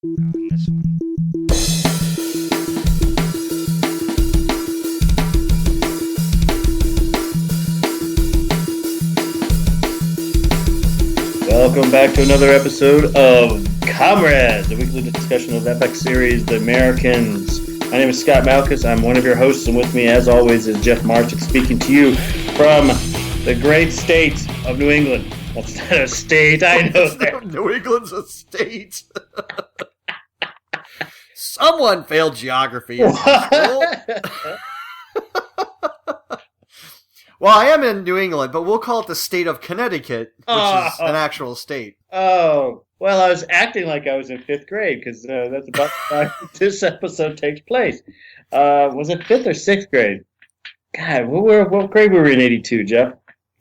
On this one. Welcome back to another episode of Comrades, a weekly discussion of the FX series, The Americans. My name is Scott Malkus. I'm one of your hosts, and with me, as always, is Jeff Marchick speaking to you from the great state of New England. That's not a state, I know that. New England's a state. Someone failed geography in school. Well, I am in New England, but we'll call it the state of Connecticut, which is an actual state. Oh, well, I was acting like I was in fifth grade, because that's about the time this episode takes place. Was it fifth or sixth grade? God, what grade were we in 82, Jeff?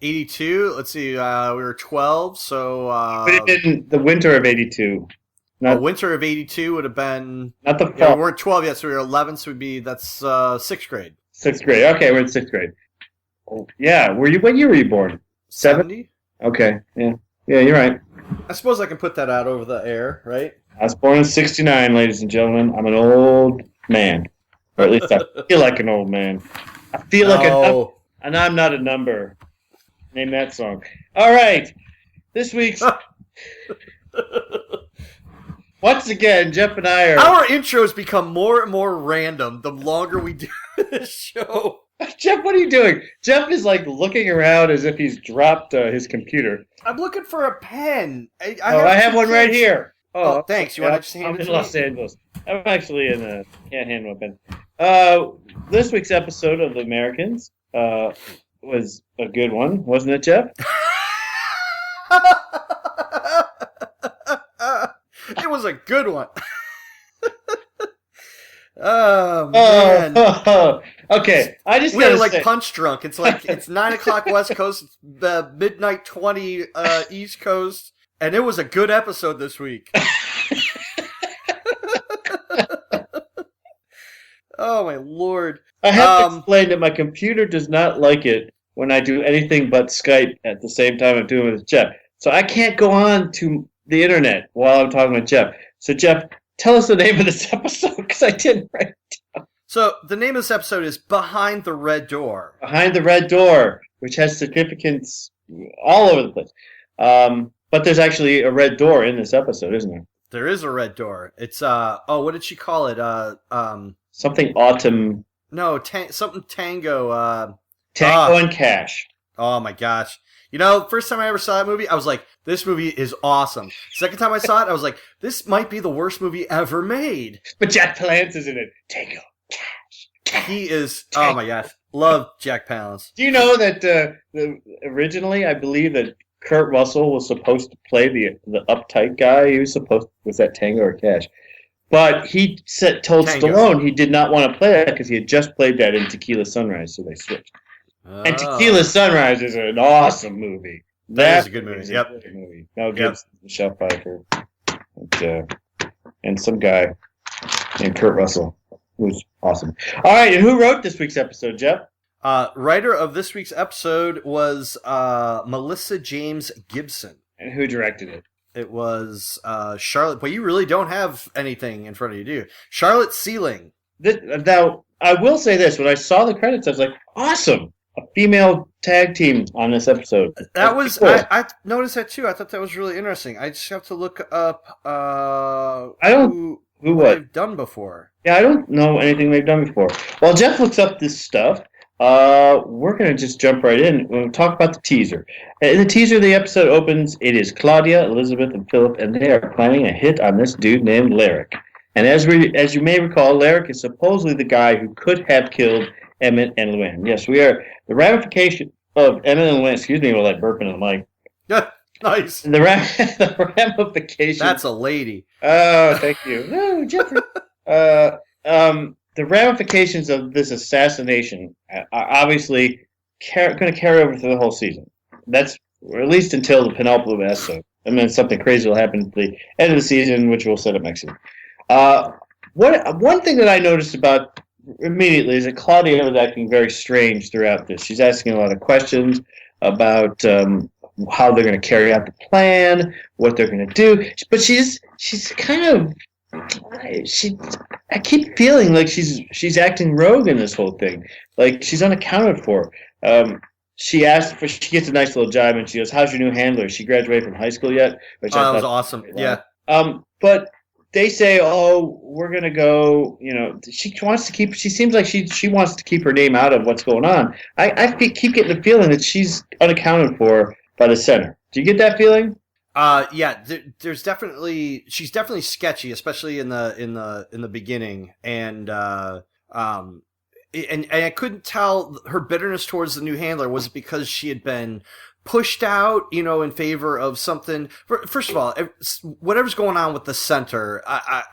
82? Let's see, we were 12, so... But it didn't, the winter of 82. The winter of 82 would have been... Not the fall. Yeah, we weren't 12 yet, so we were 11, so that's sixth grade. Sixth grade, okay, we're in sixth grade. Oh, yeah, what year were you born? 70? Okay, yeah, you're right. I suppose I can put that out over the air, right? I was born in 69, ladies and gentlemen. I'm an old man. Or at least I feel like an old man. I feel like a number, and I'm not a number. Name that song. All right. This week's... Once again, Jeff and I are... Our intros become more and more random the longer we do this show. Jeff, what are you doing? Jeff is like looking around as if he's dropped his computer. I'm looking for a pen. I have one right here. Oh, thanks. You want to just hand it to me? I'm in Los Angeles. I'm actually can't hand my pen. This week's episode of The Americans was a good one, wasn't it, Jeff? It was a good one. Oh, man. Okay, I just we're like punch drunk. It's like it's 9 o'clock West Coast, it's midnight 20 East Coast, and it was a good episode this week. Oh my lord! I have to explain that my computer does not like it when I do anything but Skype at the same time I'm doing it with Jeff. So I can't go on to the internet while I'm talking with Jeff. So Jeff, tell us the name of this episode because I didn't write it down. So the name of this episode is Behind the Red Door. Behind the Red Door, which has significance all over the place. But there's actually a red door in this episode, isn't there? There is a red door. It's what did she call it? Something autumn. No, something tango. Tango and Cash. Oh my gosh. You know, first time I ever saw that movie, I was like, this movie is awesome. Second time I saw it, I was like, this might be the worst movie ever made. But Jack Palance is in it. Tango, Cash. He is, oh my gosh. Love Jack Palance. Do you know that originally, I believe that Kurt Russell was supposed to play the uptight guy? He was that Tango or Cash? But he told Tango. Stallone he did not want to play that because he had just played that in Tequila Sunrise, so they switched. Oh. And Tequila Sunrise is an awesome movie. That is a good movie. Yep. A good movie. Mel Gibson, Michelle Pfeiffer, and some guy named Kurt Russell, who's awesome. All right, and who wrote this week's episode, Jeff? Writer of this week's episode was Melissa James Gibson. And who directed it? It was Charlotte. But you really don't have anything in front of you, do you? Charlotte Sealing. Now, I will say this. When I saw the credits, I was like, awesome. A female tag team on this episode. That was cool. I noticed that too. I thought that was really interesting. I just have to look up who they've done before. Yeah, I don't know anything they've done before. While Jeff looks up this stuff, we're going to just jump right in. We'll talk about the teaser. In the teaser, the episode opens. It is Claudia, Elizabeth, and Philip, and they are planning a hit on this dude named Lyric. And as you may recall, Lyric is supposedly the guy who could have killed Emmett and Luann. Yes, we are. The ramification of Emmett and Luann, excuse me, we'll let burp into the mic. Yeah, nice. The ramification. That's a lady. Oh, thank you. No, Jeffrey. The ramifications of this assassination are obviously going to carry over through the whole season. That's, or at least until the penultimate episode. And then something crazy will happen at the end of the season, which we'll set up next season. One thing that I noticed about immediately is that Claudia was acting very strange throughout this. She's asking a lot of questions about how they're going to carry out the plan, what they're going to do. But she's kind of I keep feeling like she's acting rogue in this whole thing. Like she's unaccounted for. She gets a nice little jibe, and she goes, "How's your new handler? She graduated from high school yet?" Which Oh, that was awesome. Yeah. But they say, "Oh, we're gonna go." She seems like she wants to keep her name out of what's going on. Keep getting the feeling that she's unaccounted for by the center. Do you get that feeling? Yeah. There's definitely she's definitely sketchy, especially in the beginning, and I couldn't tell her bitterness towards the new handler was it because she had been pushed out, in favor of something. First of all, whatever's going on with the center,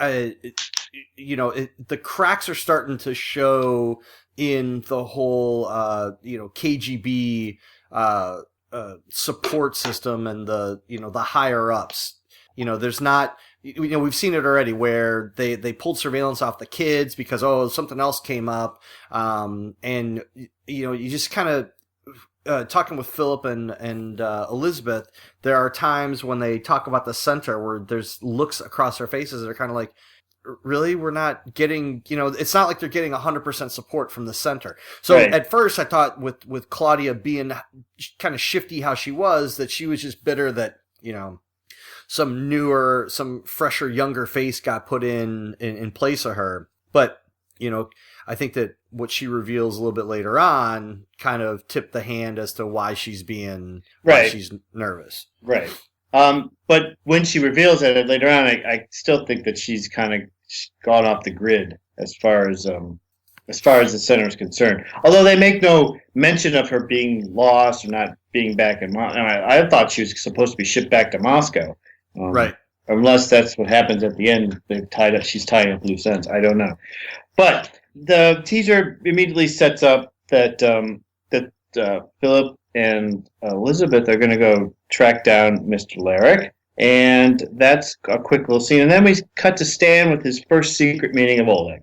the cracks are starting to show in the whole, KGB support system and the higher ups. There's not. We've seen it already where they pulled surveillance off the kids because something else came up, and you just kind of. Talking with Philip and Elizabeth, there are times when they talk about the center where there's looks across their faces that are kind of like, really, we're not getting, it's not like they're getting 100% support from the center. So right. At first I thought with Claudia being kind of shifty how she was, that she was just bitter that, some fresher, younger face got put in place of her. But, I think that what she reveals a little bit later on kind of tipped the hand as to why she's why she's nervous. Right. But when she reveals it later on, I still think that she's kind of gone off the grid as far as the center is concerned. Although they make no mention of her being lost or not being back in Moscow. I thought she was supposed to be shipped back to Moscow. Right. Unless that's what happens at the end. She's tying up loose ends. I don't know. But the teaser immediately sets up that Philip and Elizabeth are going to go track down Mr. Larrick, and that's a quick little scene. And then we cut to Stan with his first secret meeting of Oleg,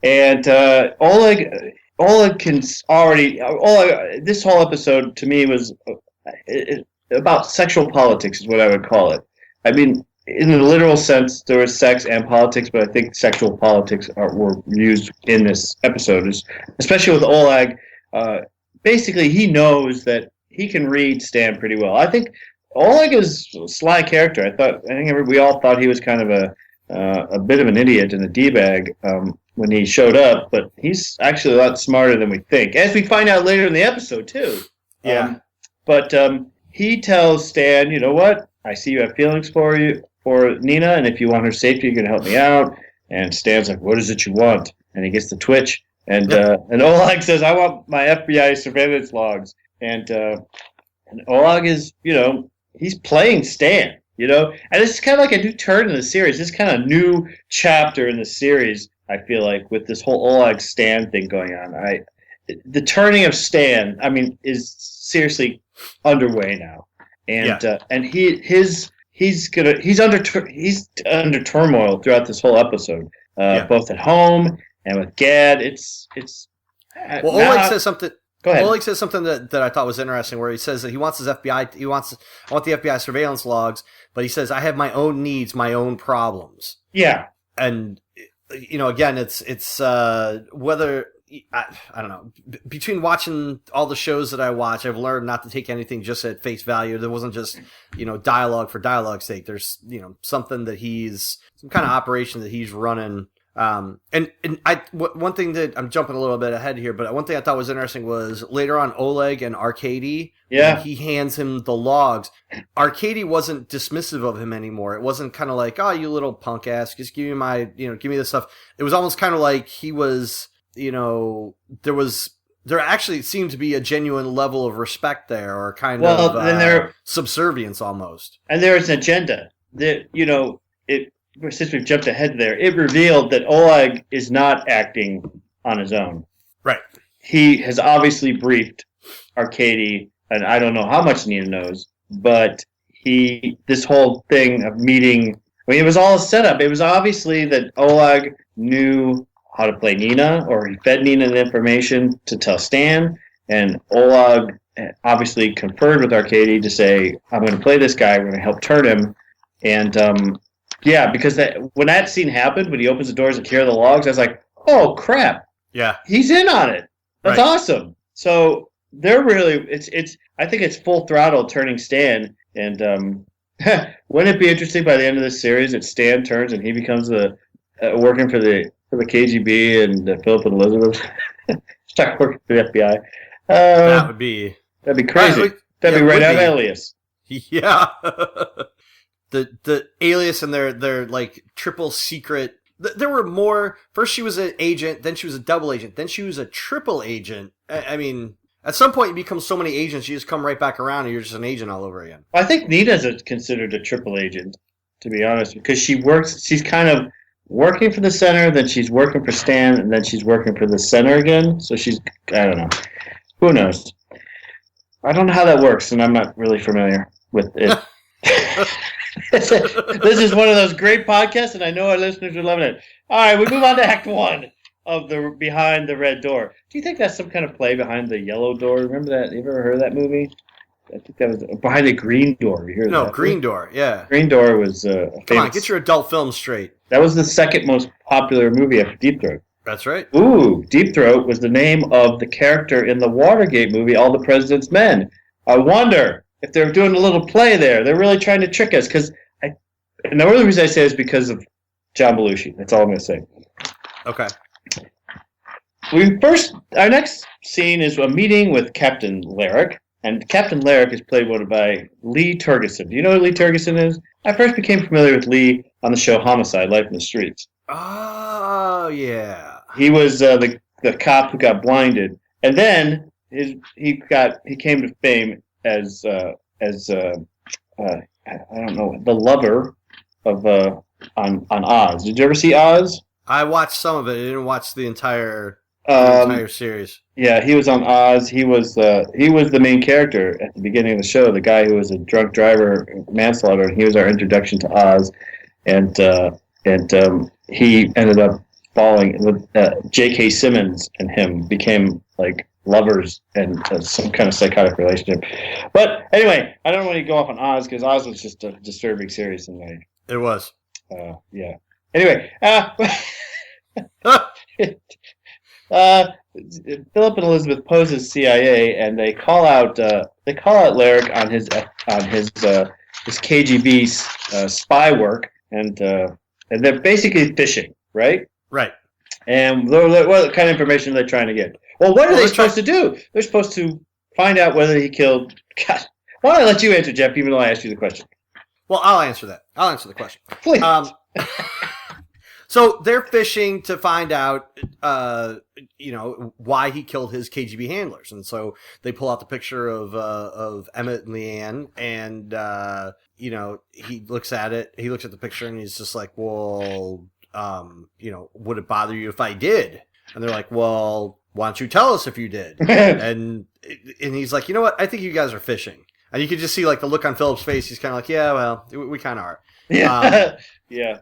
and Oleg can already. This whole episode to me was about sexual politics, is what I would call it. I mean, in the literal sense, there was sex and politics, but I think sexual politics were used in this episode, especially with Oleg. Basically, he knows that he can read Stan pretty well. I think Oleg is a sly character. I think we all thought he was kind of a bit of an idiot and a d-bag when he showed up, but he's actually a lot smarter than we think, as we find out later in the episode too. Yeah. But he tells Stan, "You know what? I see you have feelings for Nina, and if you want her safety, you're going to help me out." And Stan's like, "What is it you want?" And he gets the twitch. And Oleg says, "I want my FBI surveillance logs." And Oleg is, he's playing Stan, and it's kind of like a new turn in the series. This kind of new chapter in the series, I feel like, with this whole Oleg Stan thing going on. The turning of Stan, is seriously underway now. And and he's under turmoil throughout this whole episode, both at home and with Gad. Oleg says something. Go ahead. Oleg says something that I thought was interesting, where he says that he wants his FBI. I want the FBI surveillance logs, but he says I have my own needs, my own problems. Yeah, and again, it's whether. I don't know. Between watching all the shows that I watch, I've learned not to take anything just at face value. There wasn't just, dialogue for dialogue's sake. There's, something that some kind of operation that he's running. One thing that I'm jumping a little bit ahead here, but one thing I thought was interesting was later on Oleg and Arkady, he hands him the logs. Arkady wasn't dismissive of him anymore. It wasn't kind of like, "Oh, you little punk ass, just give me give me this stuff." It was almost kind of like he was, there actually seemed to be a genuine level of respect there, or kind of subservience almost. And there's an agenda that, since we've jumped ahead there, it revealed that Oleg is not acting on his own. Right. He has obviously briefed Arkady, and I don't know how much Nina knows, but this whole thing of meeting, it was all a setup. It was obviously that Oleg knew how to play Nina, or he fed Nina the information to tell Stan, and Oleg obviously conferred with Arkady to say, "I'm going to play this guy, we're going to help turn him," and Yeah, because when that scene happened, when he opens the doors and hear the logs, I was like, oh crap, Yeah. he's in on it. That's Right. awesome. So they're really it's I think it's full throttle turning Stan, and wouldn't it be interesting by the end of this series that Stan turns and he becomes working for the KGB and Philip and Elizabeth start working for the FBI. That would be That'd be crazy. That'd yeah, be right would out of be. Alias. Yeah. The Alias and their like triple secret. There were more. First, she was an agent. Then she was a double agent. Then she was a triple agent. I mean, at some point, you become so many agents, you just come right back around, and you're just an agent all over again. I think Nina's considered a triple agent, to be honest, because she works. She's kind of working for the center, then she's working for Stan, and then she's working for the center again. So she's, I don't know. Who knows? I don't know how that works, and I'm not really familiar with it. This is one of those great podcasts, and I know our listeners are loving it. All right, we move on to Act 1 of the Behind the Red Door. Do you think that's some kind of play behind the yellow door? Remember that? You ever heard of that movie? I think that was Behind the Green Door. You hear No, that? Green Door. Yeah. Green Door was a famous. Come on, get your adult film straight. That was the second most popular movie after Deep Throat. That's right. Ooh, Deep Throat was the name of the character in the Watergate movie, All the President's Men. I wonder if they're doing a little play there. They're really trying to trick us, and the only reason I say it is because of John Belushi. That's all I'm going to say. Okay. Our next scene is a meeting with Captain Larrick, and Captain Larrick is played by Lee Tergesen. Do you know who Lee Tergesen is? I first became familiar with Lee on the show Homicide: Life in the Streets. Oh yeah. He was the cop who got blinded, and then he came to fame as I don't know, the lover of on Oz. Did you ever see Oz? I watched some of it. I didn't watch the entire series. Yeah, he was on Oz. He was the main character at the beginning of the show. The guy who was a drunk driver, manslaughter, and he was our introduction to Oz. And he ended up falling with J.K. Simmons, and him became like lovers and some kind of psychotic relationship. But anyway, I don't want to go off on Oz because Oz was just a disturbing series, and it was. Yeah. Anyway, Philip and Elizabeth pose as CIA, and they call out Larrick on his KGB spy work, and they're basically fishing, right? Right. And what kind of information are they trying to get? Well, what are they supposed to do? They're supposed to find out whether he killed. God, why don't I let you answer, Jeff? Even though I asked you the question. Well, I'll answer that. I'll answer the question. Please. So they're fishing to find out, why he killed his KGB handlers, and so they pull out the picture of Emmett and Leanne, and he looks at it. He looks at the picture, and he's just like, "Well, would it bother you if I did?" And they're like, "Well, why don't you tell us if you did?" and he's like, "You know what? I think you guys are fishing." And you can just see like the look on Philip's face. He's kind of like, "Yeah, well, we kind of are." Yeah. Yeah.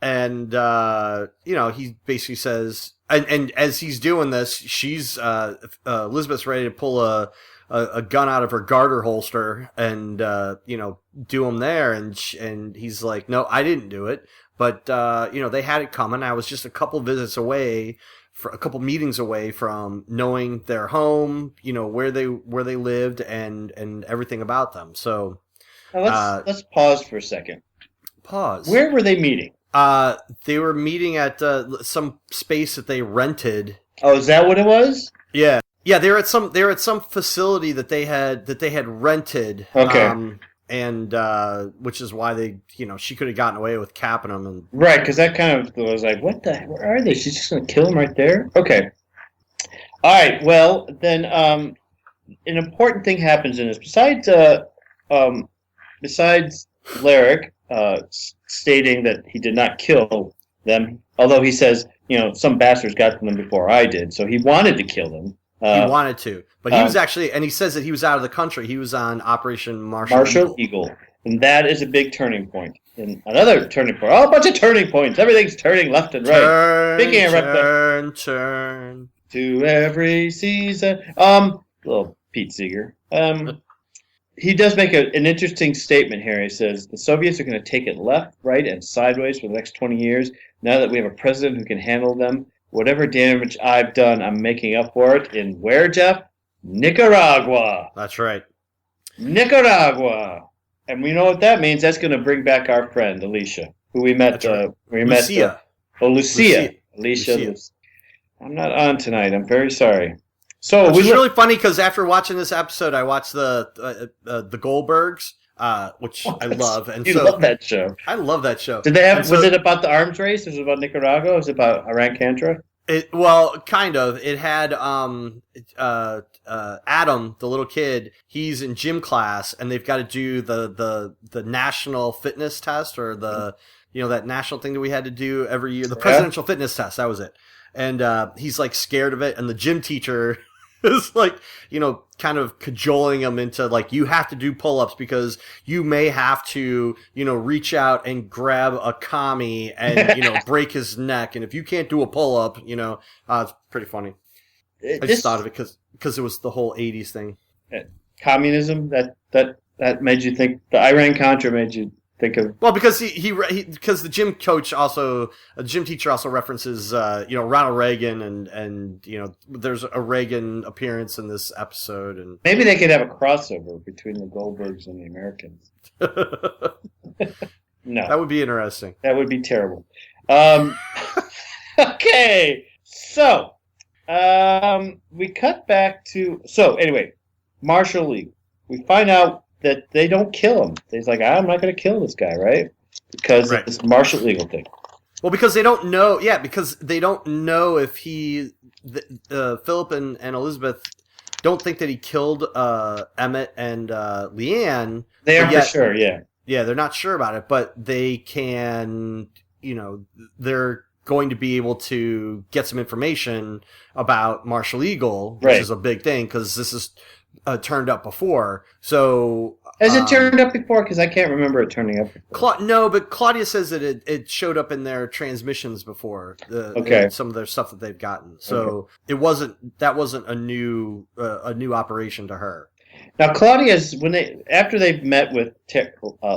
And, he basically says, and as he's doing this, she's, Elizabeth's ready to pull a gun out of her garter holster and, do him there. And he's like, "No, I didn't do it." But, they had it coming. I was just a couple meetings away from knowing their home, where they lived and everything about them. So, let's pause for a second. Pause. Where were they meeting? They were meeting at some space that they rented. Oh, is that what it was? Yeah, they were at some facility that they had rented. Okay. And which is why she could have gotten away with capping them. And right, because that kind of was like, where are they? She's just gonna kill him right there. Okay. All right. Well, then, an important thing happens in this. Besides Larrick stating that he did not kill them, although he says, some bastards got to them before I did, so he wanted to kill them. He wanted to, but he was actually, and he says that he was out of the country. He was on Operation Marshall Eagle, and that is a big turning point. And another turning point. Oh, a bunch of turning points. Everything's turning left and right. Turn to every season. Little Pete Seeger. he does make an interesting statement here. He says the Soviets are going to take it left, right, and sideways for the next 20 years. Now that we have a president who can handle them, whatever damage I've done, I'm making up for it. In where, Jeff? Nicaragua. That's right. Nicaragua. And we know what that means. That's going to bring back our friend, Alicia, who we met. Right. Lucia. Lucia. Alicia. I'm not on tonight. I'm very sorry. So Which is really funny because after watching this episode, I watched the Goldbergs, which I love. And you love that show. I love that show. Did they have? Was it about the arms race? Was it about Nicaragua? Was it about Iran-Contra? Well, kind of. It had Adam, the little kid. He's in gym class, and they've got to do the national fitness test, or that national thing that we had to do every year, the presidential fitness test. That was it. And he's like scared of it, and the gym teacher is like, kind of cajoling him into like, you have to do pull-ups because you may have to, reach out and grab a commie and, break his neck. And if you can't do a pull-up, it's pretty funny. I just thought of it because it was the whole 80s thing. Communism, that made you think, the Iran-Contra made you think of... Well, because because the gym teacher also references, Ronald Reagan and there's a Reagan appearance in this episode, and maybe they could have a crossover between the Goldbergs and the Americans. No, that would be interesting. That would be terrible. Okay, so we cut back to anyway, martial league. We find out that they don't kill him. He's like, I'm not going to kill this guy, right? Because of this martial legal thing. Well, because they don't know. Yeah, because they don't know if Philip and Elizabeth don't think that he killed Emmett and Leanne. They aren't for sure. Yeah. Yeah, they're not sure about it, but they can. They're going to be able to get some information about Marshall Eagle, which is a big thing because this is. Turned up before. So has it turned up before? Because I can't remember it turning up before. No, but Claudia says that it showed up in their transmissions before. Some of their stuff that they've gotten. So that wasn't a new operation to her. Now Claudia's after they've met with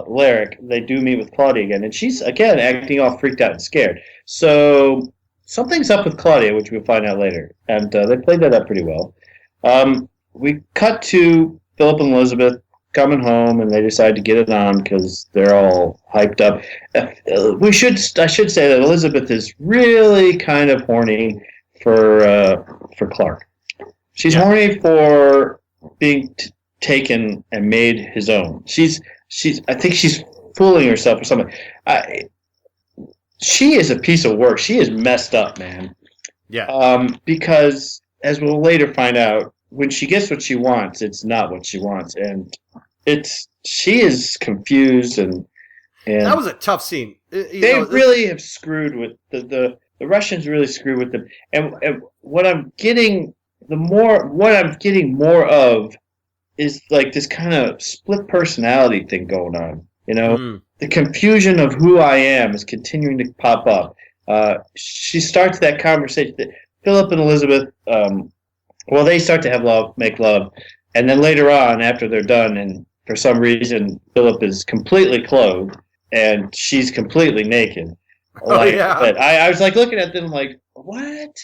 Lyric, they do meet with Claudia again, and she's again acting all freaked out and scared. So something's up with Claudia, which we'll find out later, and they played that up pretty well. We cut to Philip and Elizabeth coming home, and they decide to get it on because they're all hyped up. I should say that Elizabeth is really kind of horny for Clark. She's horny for being taken and made his own. I think she's fooling herself or something. She is a piece of work. She is messed up, man. Yeah. Because as we'll later find out, when she gets what she wants, it's not what she wants, and she is confused and that was a tough scene. Really have screwed with the Russians. Really screwed with them, and what I'm getting more of is like this kind of split personality thing going on. The confusion of who I am is continuing to pop up. She starts that conversation. Philip and Elizabeth. They start to make love, and then later on, after they're done, and for some reason, Philip is completely clothed, and she's completely naked. I was like looking at them like, what?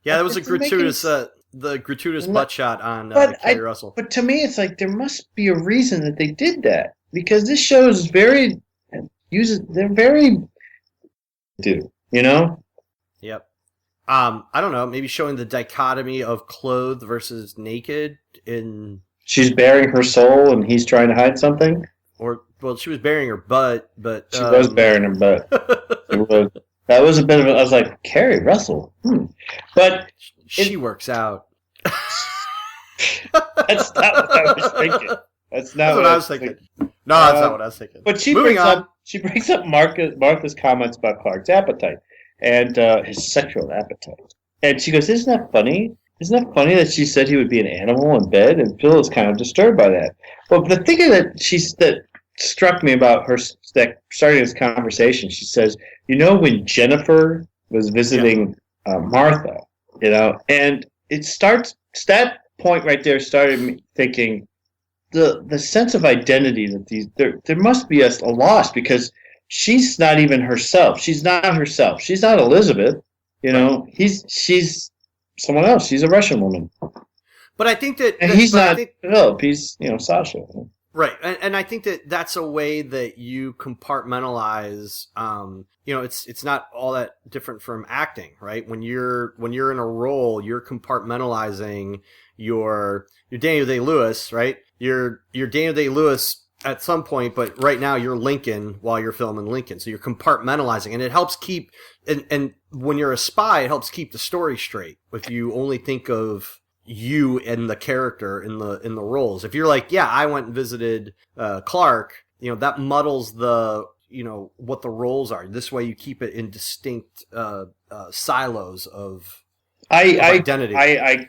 Yeah, that was a gratuitous, the gratuitous butt shot on Kerry Russell. But to me, it's like there must be a reason that they did that, because this show is they're very, Yep. I don't know, maybe showing the dichotomy of clothed versus naked in... She's bearing her soul and he's trying to hide something? She was bearing her butt, but... She was bearing her butt. That was a bit of I was like, Kerry Russell? But... She works out. That's not what I was thinking. That's not what I was thinking. No, that's not what I was thinking. But she brings up Martha's comments about Clark's appetite. And his sexual appetite. And she goes, isn't that funny? Isn't that funny that she said he would be an animal in bed? And Phil is kind of disturbed by that. But the thing that struck me about her starting this conversation, she says, when Jennifer was visiting Martha, and it starts, that point right there started me thinking, the sense of identity that there must be a loss because she's not even herself. She's not herself. She's not Elizabeth. You know, she's someone else. She's a Russian woman. But I think that, and he's not Philip. He's Sasha. Right, and I think that that's a way that you compartmentalize. It's not all that different from acting, right? When you're in a role, you're compartmentalizing your Daniel Day-Lewis, right? You're Daniel Day-Lewis at some point, but right now you're Lincoln while you're filming Lincoln, so you're compartmentalizing, and it helps keep. And when you're a spy, it helps keep the story straight. If you only think of you and the character in the roles. If you're like, yeah, I went and visited Clark, that muddles the what the roles are. This way you keep it in distinct silos of identity. I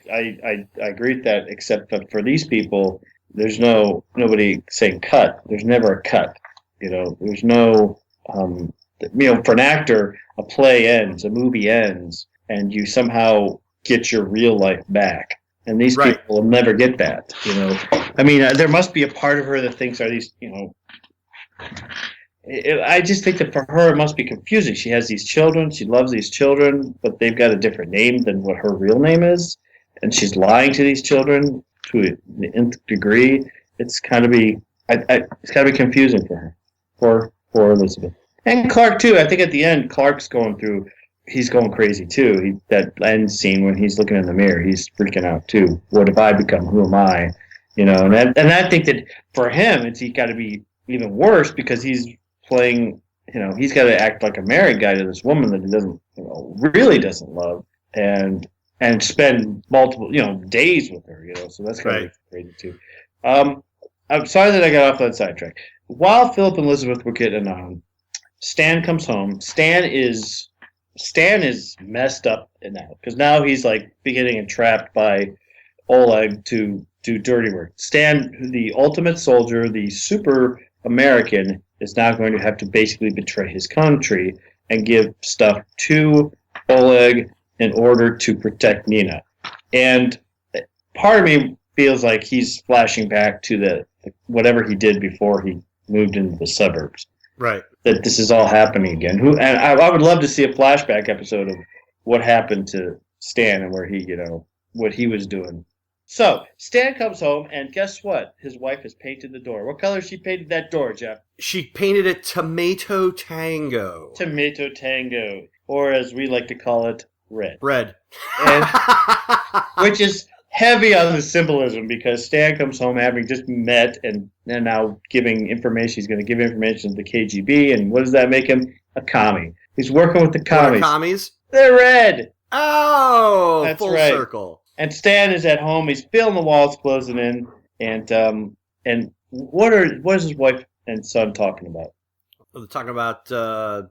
agree with that, except that for these people, there's nobody saying cut. There's never a cut. There's no for an actor, a play ends, a movie ends, and you somehow get your real life back. And these people will never get that, I mean, there must be a part of her that thinks, are these, I just think that for her it must be confusing. She has these children, she loves these children, but they've got a different name than what her real name is, and she's lying to these children to an nth degree. It's got to be, it's got to be confusing for Elizabeth and Clark too. I think at the end, Clark's he's going crazy too. That end scene when he's looking in the mirror, he's freaking out too. What have I become? Who am I? And I think that for him, he's got to be even worse because he's playing. He's got to act like a married guy to this woman that he doesn't, really doesn't love, and spend multiple, days with her. So that's got to be crazy too. I'm sorry that I got off that sidetrack. While Philip and Elizabeth were getting on, Stan comes home. Stan is messed up in that because now he's like getting entrapped by Oleg to do dirty work. Stan, the ultimate soldier, the super American, is now going to have to basically betray his country and give stuff to Oleg in order to protect Nina. And part of me feels like he's flashing back to the whatever he did before he moved into the suburbs. Right. That this is all happening again. And I would love to see a flashback episode of what happened to Stan and where he, what he was doing. So Stan comes home, and guess what? His wife has painted the door. What color she painted that door, Jeff? She painted it tomato tango. Tomato tango, or as we like to call it, red. Red. And, which is heavy on the symbolism because Stan comes home having just met and now giving information. He's going to give information to the KGB, and what does that make him? A commie. He's working with the commies. What are commies? They're red. Oh, that's full right. Circle. And Stan is at home. He's feeling the walls closing in, and what is his wife and son talking about? They're talking about John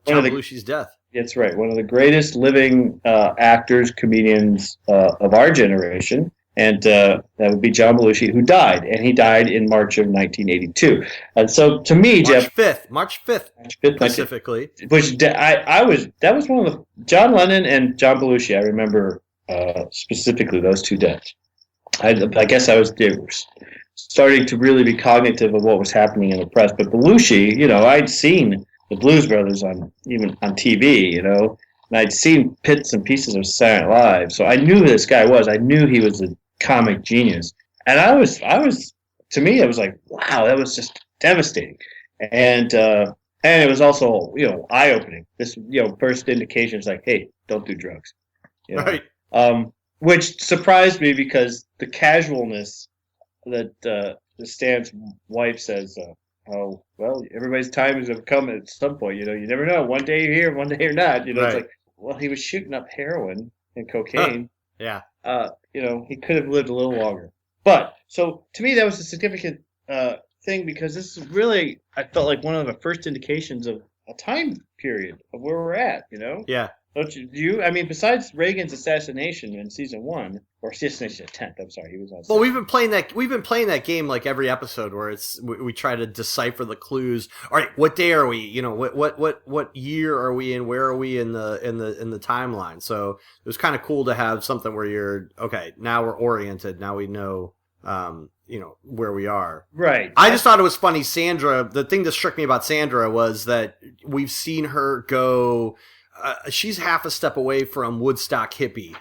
Belushi's death. That's right. One of the greatest living actors, comedians of our generation. And that would be John Belushi, who died. And he died in March of 1982. And so to me, March 5th, specifically. Which that was one of the, John Lennon and John Belushi, I remember specifically those two deaths. I guess I was starting to really be cognitive of what was happening in the press. But Belushi, I'd seen the Blues Brothers on TV, and I'd seen bits and pieces of Saturday Night Live, so I knew who this guy was. I knew he was a comic genius, and I was to me, I was like, wow, that was just devastating, and it was also eye opening. This first indication is like, hey, don't do drugs, right? Which surprised me because the casualness that the Stan's wife says. Oh, well, everybody's time is going to come at some point. You never know. One day you're here, one day you're not. Right. It's like, well, he was shooting up heroin and cocaine. Yeah. He could have lived a little longer. But, so, to me, that was a significant thing because this is really, I felt like one of the first indications of a time period of where we're at, Yeah. Don't you? I mean, besides Reagan's assassination in season 1, or assassination attempt, I'm sorry, he was on. Well, we've been playing that game like every episode where we try to decipher the clues. All right, what day are we? What year are we in? Where are we in the timeline? So it was kind of cool to have something where you're okay. Now we're oriented. Now we know where we are. Right. I just thought it was funny. Sandra, the thing that struck me about Sandra was that we've seen her go. She's half a step away from Woodstock hippie.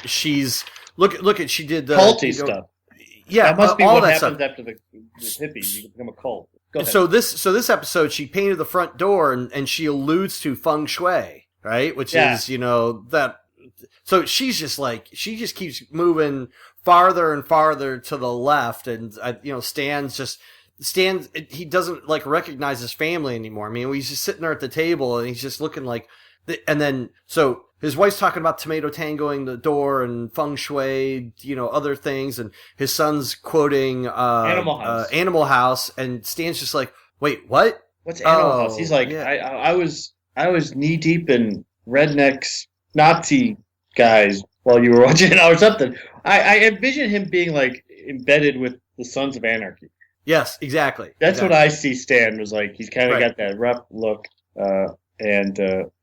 She's look at she did the culty stuff. Yeah, that must be all what that happens stuff. after the hippies. You become a cult. Go ahead. So this episode, she painted the front door and she alludes to feng shui, right? Which is that. So she's just like she just keeps moving farther and farther to the left, and Stan's. He doesn't like recognize his family anymore. I mean, he's just sitting there at the table and he's just looking like. And then so his wife's talking about tomato tangoing the door and feng shui, other things, and his son's quoting Animal House, and Stan's just like, wait, what? What's Animal House? He's like, yeah. I was knee deep in rednecks, Nazi guys while you were watching it or something. I envision him being like embedded with the Sons of Anarchy. Yes, exactly. That's what I see. Stan was like. He's kind of got that rough look, and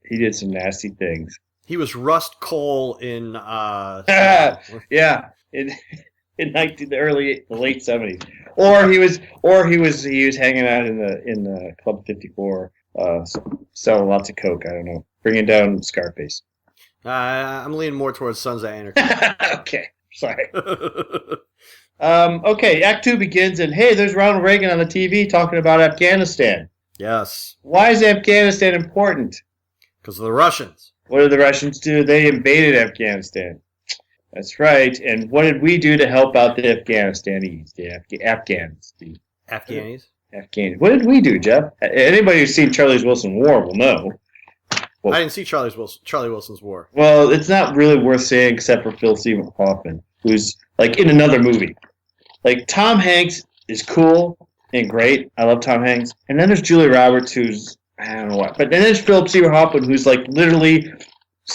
he did some nasty things. He was Rust Cole in yeah, in the late 70s, or he was hanging out in the Club 54, selling lots of coke. I don't know, bringing down Scarface. I'm leaning more towards Sons of Anarchy. Okay, sorry. Okay, Act 2 begins, and hey, there's Ronald Reagan on the TV talking about Afghanistan. Yes. Why is Afghanistan important? Because of the Russians. What did the Russians do? They invaded Afghanistan. That's right. And what did we do to help out the Afghanistanis? The Afghans. Afghanis? Afghanis. What did we do, Jeff? Anybody who's seen Charlie Wilson's War will know. Well, I didn't see Charlie Wilson's War. Well, it's not really worth saying except for Philip Seymour Hoffman, who's like in another movie. Like Tom Hanks is cool and great. I love Tom Hanks. And then there's Julia Roberts, who's I don't know what. But then there's Philip Seymour Hoffman, who's like literally.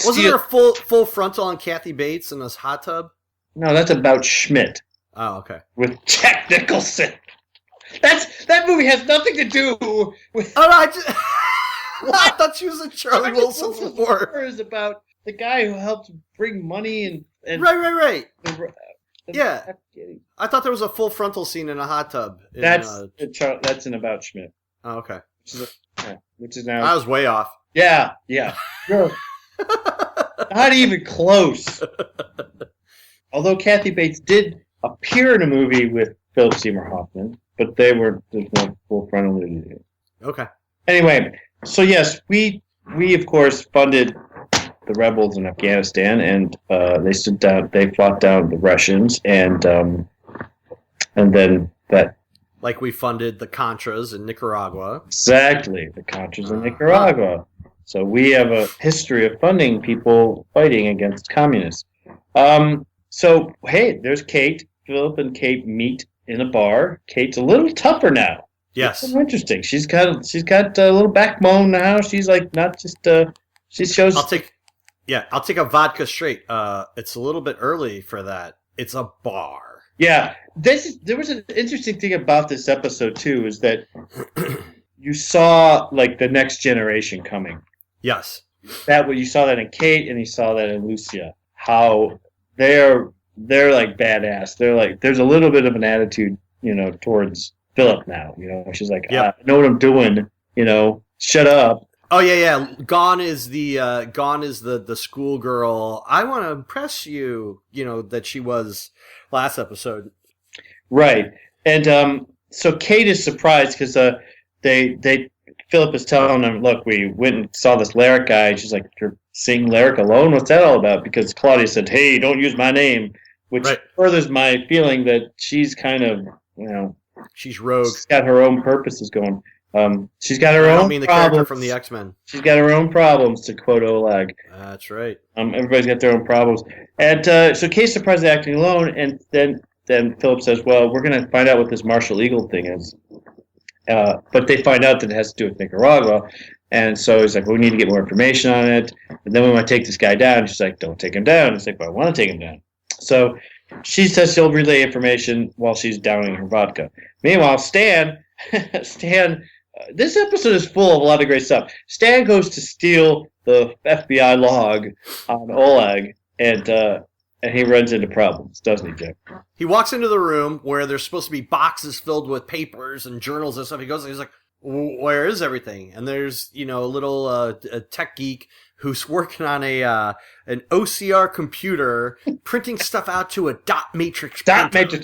Wasn't there a full frontal on Kathy Bates in this hot tub? No, that's about Schmidt. Oh, okay. With Jack Nicholson. That movie has nothing to do with. Oh, I thought she was in Charlie Wilson's War. Is about the guy who helped bring money and right. Yeah, I thought there was a full frontal scene in a hot tub. That's in About Schmidt. Oh, okay. Which is now. I was way off. Yeah. Not even close. Although Kathy Bates did appear in a movie with Philip Seymour Hoffman, but there's no full frontal nudity. Okay. Anyway, so yes, we of course funded the rebels in Afghanistan, and they fought down the Russians, and then that. Like we funded the Contras in Nicaragua. Exactly, the Contras in Nicaragua. So we have a history of funding people fighting against communists. So hey, there's Kate. Philip and Kate meet in a bar. Kate's a little tougher now. Yes, it's interesting. She's got a little backbone now. She's like not just she shows. I'll take a vodka straight. It's a little bit early for that. It's a bar. Yeah, there was an interesting thing about this episode too, is that you saw like the next generation coming. Yes, you saw that in Kate, and you saw that in Lucia. How they're like badass. They're like there's a little bit of an attitude, towards Philip now. She's like, I know what I'm doing. Shut up. Oh yeah. Gone is the schoolgirl. I want to impress you. That she was last episode. Right, and so Kate is surprised because Philip is telling them, look, we went and saw this Lyric guy. And she's like, you're seeing Lyric alone? What's that all about? Because Claudia said, hey, don't use my name, which furthers my feeling that she's kind of, she's rogue. She's got her own purposes going. She's got her own. I don't mean the character from the X-Men. She's got her own problems, to quote Oleg. That's right. Everybody's got their own problems, and so Kate's surprised they're acting alone, and then Philip says, "Well, we're going to find out what this Marshall Eagle thing is." But they find out that it has to do with Nicaragua, and so he's like, "We need to get more information on it." And then we want to take this guy down. She's like, "Don't take him down." He's like, "Well, I want to take him down." So she says she'll relay information while she's downing her vodka. Meanwhile, Stan. This episode is full of a lot of great stuff. Stan goes to steal the FBI log on Oleg, and And he runs into problems, doesn't he, Jeff? He walks into the room where there's supposed to be boxes filled with papers and journals and stuff. He goes, he's like, where is everything? And there's, a little a tech geek who's working on an OCR computer, printing stuff out to a dot matrix printer.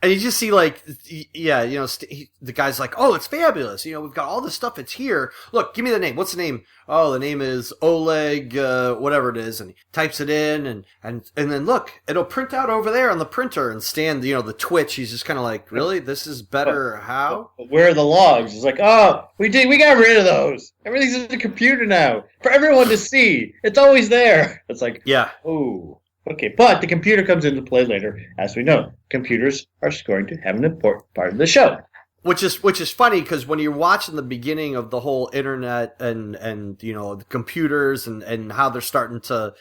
And you just see, like, the guy's like, oh, it's fabulous. We've got all this stuff. It's here. Look, give me the name. What's the name? Oh, the name is Oleg, whatever it is. And he types it in, and then look, it'll print out over there on the printer. And Stan, the twitch, he's just kind of like, really? This is better? How? Where are the logs? It's like, oh, we got rid of those. Everything's in the computer now for everyone to see. It's always there. It's like, yeah. Oh. Okay, but the computer comes into play later, as we know. Computers are going to have an important part of the show. Which is funny, because when you're watching the beginning of the whole internet and the computers and how they're starting to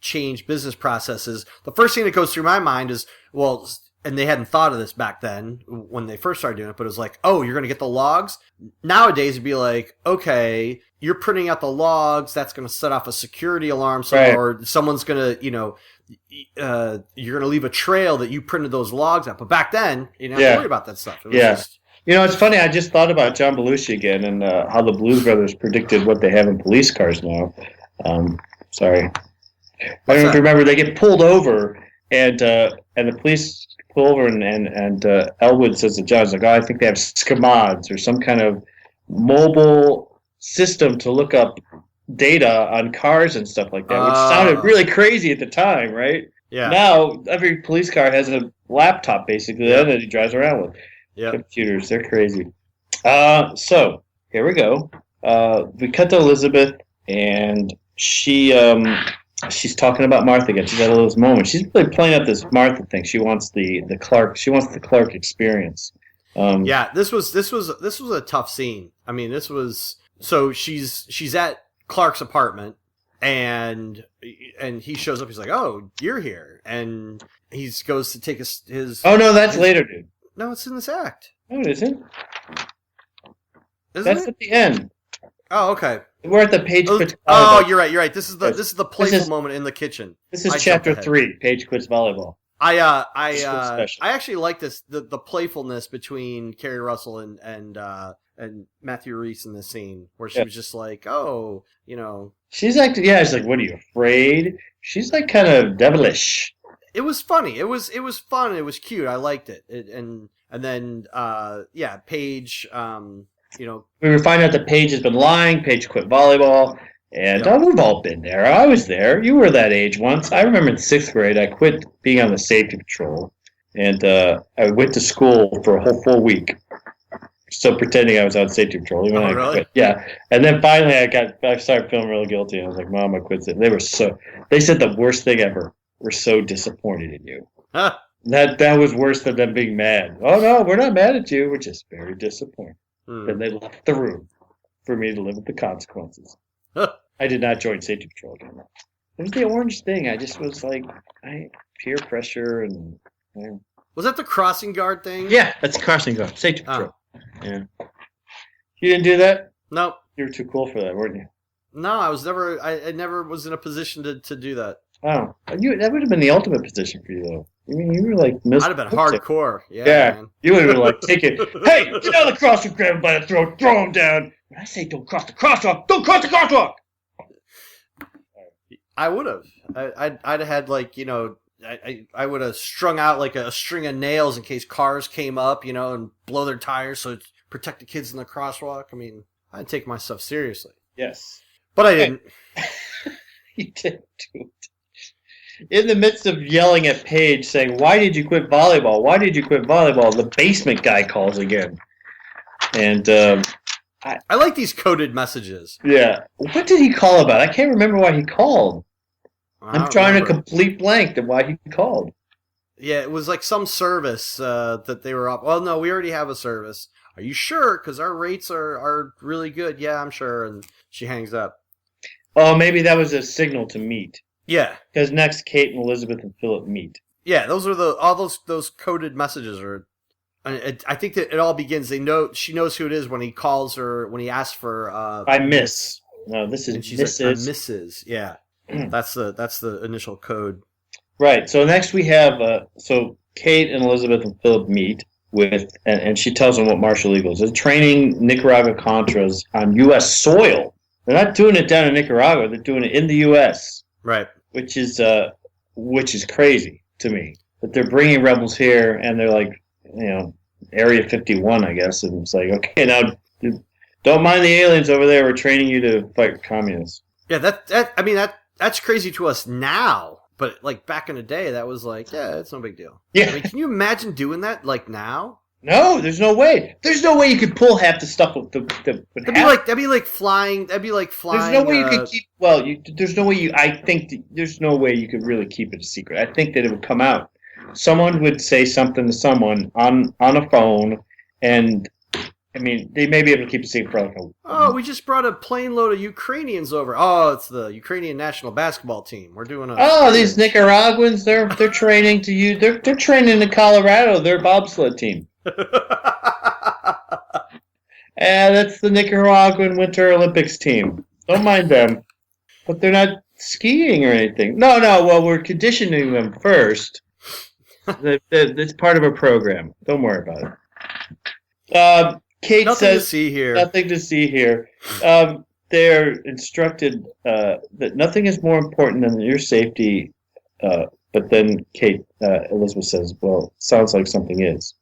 change business processes, the first thing that goes through my mind is, well, and they hadn't thought of this back then when they first started doing it, but it was like, oh, you're going to get the logs? Nowadays, it'd be like, okay, you're printing out the logs, that's going to set off a security alarm, or someone's going to, you're going to leave a trail that you printed those logs out. But back then, you didn't have to worry about that stuff. It was just... it's funny, I just thought about John Belushi again and how the Blues Brothers predicted what they have in police cars now. Sorry. I don't know if you remember, they get pulled over, and the police pull over, and Elwood says to John, like, oh, I think they have SCMODs or some kind of mobile system to look up data on cars and stuff like that, which sounded really crazy at the time, right? Yeah. Now every police car has a laptop basically that he drives around with. Yeah. Computers, they're crazy. So here we go. We cut to Elizabeth, and she's talking about Martha again. She's had a little moment. She's really playing up this Martha thing. She wants the Clark. She wants the Clark experience. This was a tough scene. I mean, this was. So she's at Clark's apartment, and he shows up. He's like, "Oh, you're here," and he goes to take his. Oh no, that's later, dude. No, it's in this act. No, it isn't. Isn't that's it? At the end. Oh, okay. We're at the Paige quits volleyball. Oh, you're right. This is the playful moment in the kitchen. This is chapter 3. Paige quits volleyball. I actually like this the playfulness between Kerry Russell and Matthew Reese in this scene, where she was just like, oh, she's like, she's like, what are you, afraid? She's like kind of devilish. It was funny. It was fun. It was cute. I liked it. And then Paige, we find out that Paige has been lying. Paige quit volleyball. And we've all been there. I was there. You were that age once. I remember in 6th grade, I quit being on the safety patrol. And I went to school for a whole full week. So pretending I was on safety patrol. Even really? Quit. Yeah. And then finally I started feeling real guilty. I was like, Mom, I quit it. They said the worst thing ever. We're so disappointed in you. Huh. That was worse than them being mad. Oh, no, we're not mad at you. We're just very disappointed. And they left the room for me to live with the consequences. Huh. I did not join safety patrol again. It was the orange thing. I just was like, peer pressure and. Was that the crossing guard thing? Yeah, that's crossing guard. Safety patrol. Yeah. You didn't do that? Nope. You were too cool for that, weren't you? No, I never was in a position to do that. Oh, that would have been the ultimate position for you, though. I mean, you were like I'd have been hardcore. Yeah. Man. You would have been like, take it. Hey, get out of the crosswalk, grab him by the throat, throw him down. When I say don't cross the crosswalk, don't cross the crosswalk. I would have. I'd have had I would have strung out like a string of nails in case cars came up, and blow their tires so to protect the kids in the crosswalk. I mean, I'd take myself seriously. Yes. But I didn't. You didn't do it. In the midst of yelling at Paige, saying, why did you quit volleyball? Why did you quit volleyball? The basement guy calls again. And I like these coded messages. Yeah. What did he call about? I can't remember why he called. I'm trying to complete blank to why he called. Yeah, it was like some service that they were up. Well, no, we already have a service. Are you sure? Because our rates are really good. Yeah, I'm sure. And she hangs up. Oh, maybe that was a signal to meet. Yeah. Because next, Kate and Elizabeth and Philip meet. Yeah, those are all those coded messages are. I think that it all begins. She knows who it is when he calls her, when he asks for. I miss. No, this is And she's like, Mrs. Mrs. Yeah, that's the initial code. Right. So next we have so Kate and Elizabeth and Philip meet with, and she tells them what martial eagles is training Nicaragua Contras on U.S. soil. They're not doing it down in Nicaragua; they're doing it in the U.S., Right. which is crazy to me. That they're bringing rebels here, and they're like, Area 51, I guess, and it's like, okay, now don't mind the aliens over there. We're training you to fight communists. Yeah, that's crazy to us now. But like back in the day, that was like, yeah, it's no big deal. Yeah. I mean, can you imagine doing that like now? No, there's no way. There's no way you could pull half the stuff. That'd be like flying. There's no way you could keep. Well, there's no way you. I think there's no way you could really keep it a secret. I think that it would come out. Someone would say something to someone on a phone, and I mean, they may be able to keep it secret for like Oh, we just brought a plane load of Ukrainians over. Oh, it's the Ukrainian national basketball team. We're doing a. Oh, these Nicaraguans, they're training to you. They're training in Colorado. They're bobsled team. And that's the Nicaraguan Winter Olympics team. Don't mind them, but they're not skiing or anything. No. Well, we're conditioning them first. That's part of a program. Don't worry about it. Kate nothing says to see here. Nothing to see here. They're instructed that nothing is more important than your safety. But then Elizabeth says, "Well, sounds like something is."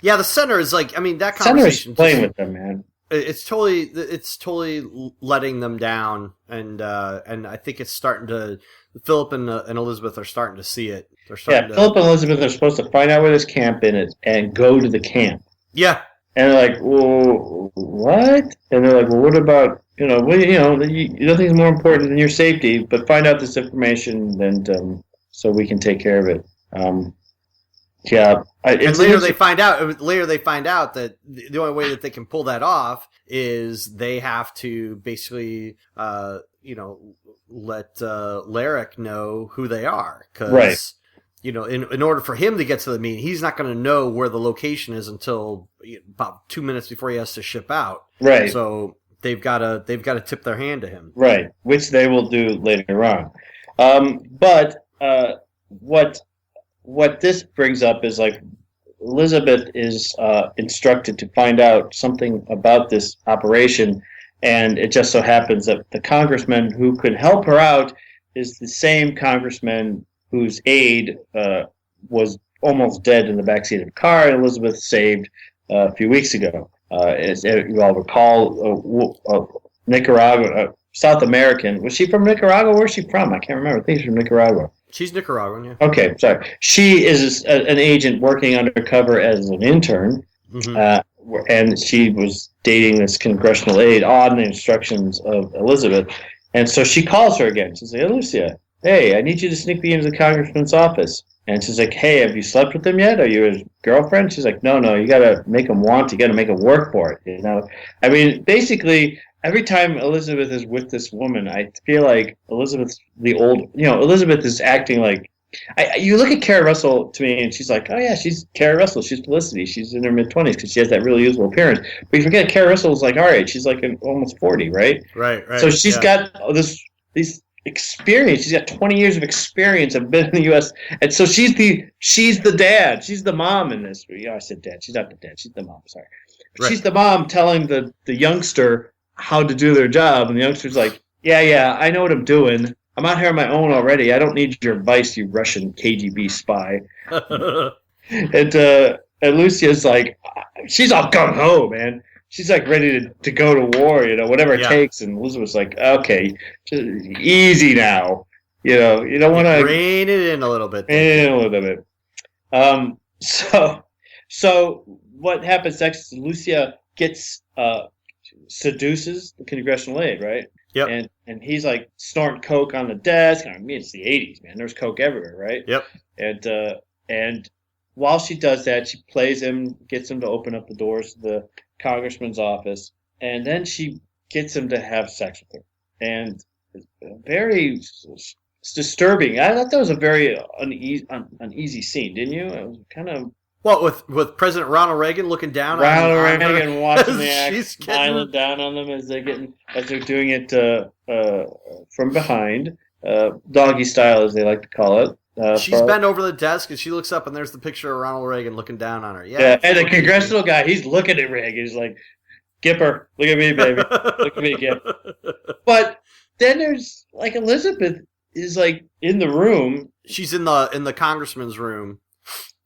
Yeah, the center is like. I mean, that Center is conversation playing with them, man. It's totally letting them down, and I think it's starting to. Philip and Elizabeth are starting to see it. They're starting to. Philip and Elizabeth are supposed to find out where this camp is and go to the camp. Yeah. And they're like, well, what? And they're like, well, what about, nothing's more important than your safety, but find out this information and so we can take care of it. And later they find out that the only way that they can pull that off is they have to basically, let Larrick know who they are. 'Cause, right. In order for him to get to the meeting, he's not going to know where the location is until about 2 minutes before he has to ship out. Right. So they've got to tip their hand to him. Right, which they will do later on. But what this brings up is like Elizabeth is instructed to find out something about this operation, and it just so happens that the congressman who could help her out is the same congressman whose aide was almost dead in the backseat of a car, and Elizabeth saved a few weeks ago. As you all recall, Nicaragua, South American. Was she from Nicaragua? Where's she from? I can't remember. I think she's from Nicaragua. She's Nicaraguan, yeah. Okay, sorry. She is an agent working undercover as an intern, and she was dating this congressional aide on the instructions of Elizabeth. And so she calls her again. She's like, hey, Lucia, hey, I need you to sneak me into the congressman's office. And she's like, hey, have you slept with him yet? Are you his girlfriend? She's like, no, you got to make him want. You got to make him work for it. I mean, basically, every time Elizabeth is with this woman, I feel like Elizabeth is acting like, you look at Kara Russell to me, and she's like, oh yeah, she's Kara Russell. She's Felicity. She's in her mid-20s because she has that really youthful appearance. But you forget Kara Russell's like our age. She's like almost 40, right? Right. So she's got these experience. She's got 20 years of experience of been in the U.S. And so she's the dad. She's the mom in this. Yeah, I said dad. She's not the dad. She's the mom. Sorry. Right. She's the mom telling the youngster how to do their job, and the youngster's like, yeah, I know what I'm doing. I'm out here on my own already. I don't need your advice, you Russian KGB spy. and Lucia's like, she's all gung ho, man. She's like ready to go to war, whatever it takes. And Elizabeth's like, okay, just easy now. You don't want to rein it in a little bit. So what happens next is Lucia gets seduces the congressional aide, right? Yep. And he's like snorting coke on the desk. I mean, it's the 80s, man. There's coke everywhere, right? Yep. And while she does that, she plays him, gets him to open up the doors to the congressman's office, and then she gets him to have sex with her. And it's very disturbing. I thought that was a very uneasy scene, didn't you? It was kind of What with President Ronald Reagan looking down Ronald on Reagan her, watching the she's act, smiling down on them as they're doing it from behind, doggy style as they like to call it. She's bent over the desk and she looks up and there's the picture of Ronald Reagan looking down on her. Yeah, and the congressional guy, he's looking at Reagan. He's like, Gipper, look at me, baby. Look at me, Gip. But then there's, like, Elizabeth is, like, in the room. She's in the congressman's room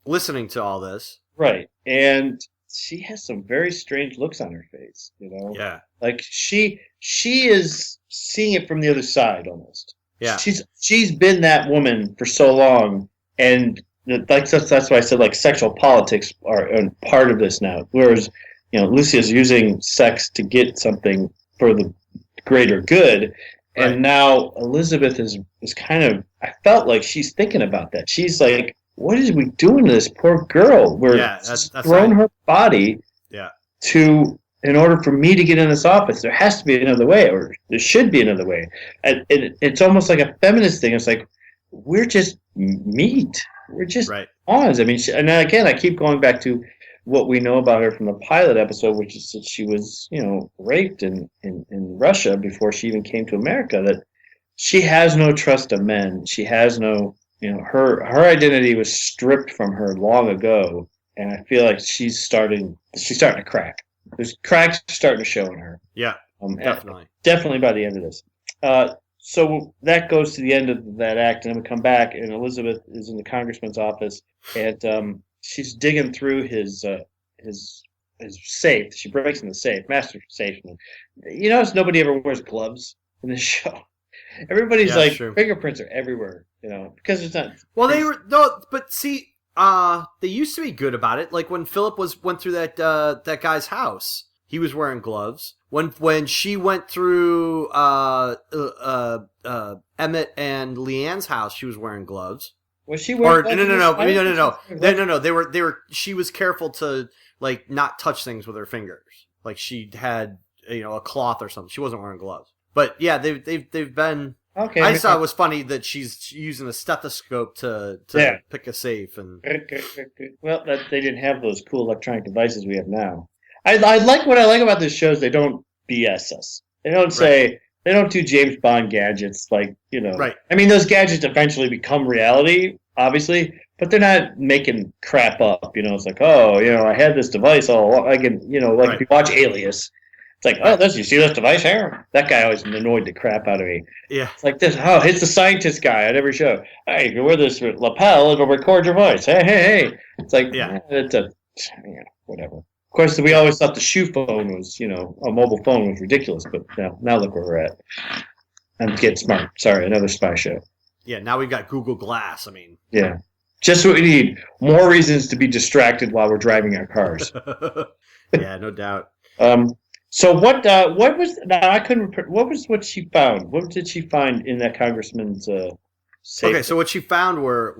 listening to all this. Right. And she has some very strange looks on her face, you know? Yeah. Like, she is seeing it from the other side, almost. Yeah. She's been that woman for so long, and that's why I said, like, sexual politics are part of this now. Whereas, you know, Lucia's using sex to get something for the greater good, and right. now Elizabeth is kind of. I felt like she's thinking about that. She's like, "What is we doing to this poor girl? We're that's thrown her body in order for me to get in this office. There has to be another way, or there should be another way." And it's almost like a feminist thing. It's like we're just meat. We're just pawns. I mean, and again, I keep going back to what we know about her from the pilot episode, which is that she was, you know, raped in Russia before she even came to America. That she has no trust of men. She has no, you know, her identity was stripped from her long ago, and I feel like she's starting to crack. There's cracks starting to show in her. Yeah, definitely by the end of this. So that goes to the end of that act, and then we come back, and Elizabeth is in the congressman's office, and she's digging through his safe. She breaks in the safe, master safe. You notice nobody ever wears gloves in this show. Everybody's fingerprints are everywhere, you know, because it's not. Well, but see, they used to be good about it. Like when Philip went through that guy's house, he was wearing gloves. When she went through Emmett and Leanne's house, she was wearing gloves. Was she wearing No. They were. She was careful to like not touch things with her fingers. Like she had, you know, a cloth or something. She wasn't wearing gloves. But yeah, they've been. Okay. I thought it was funny that she's using a stethoscope to pick a safe and. Well, they didn't have those cool electronic devices we have now. I like what I like about this show is they don't BS us. They don't say they don't do James Bond gadgets like, you know. Right. I mean, those gadgets eventually become reality, obviously, but they're not making crap up. You know, it's like, oh, you know, I had this device all along. I can, you know, like if you watch Alias, it's like, oh, you see this device here? That guy always annoyed the crap out of me. Yeah. It's like this. Oh, it's the scientist guy on every show. Hey, if you wear this lapel, it'll record your voice. Hey. It's like, whatever. Of course, we always thought the shoe phone was, you know, a mobile phone was ridiculous, but now look where we're at. I'm getting smart. Sorry, another spy show. Yeah, now we've got Google Glass. I mean, yeah, just what we need. More reasons to be distracted while we're driving our cars. Yeah, no doubt. So what was now? I couldn't. What she found? What did she find in that congressman's safe? Okay, so what she found were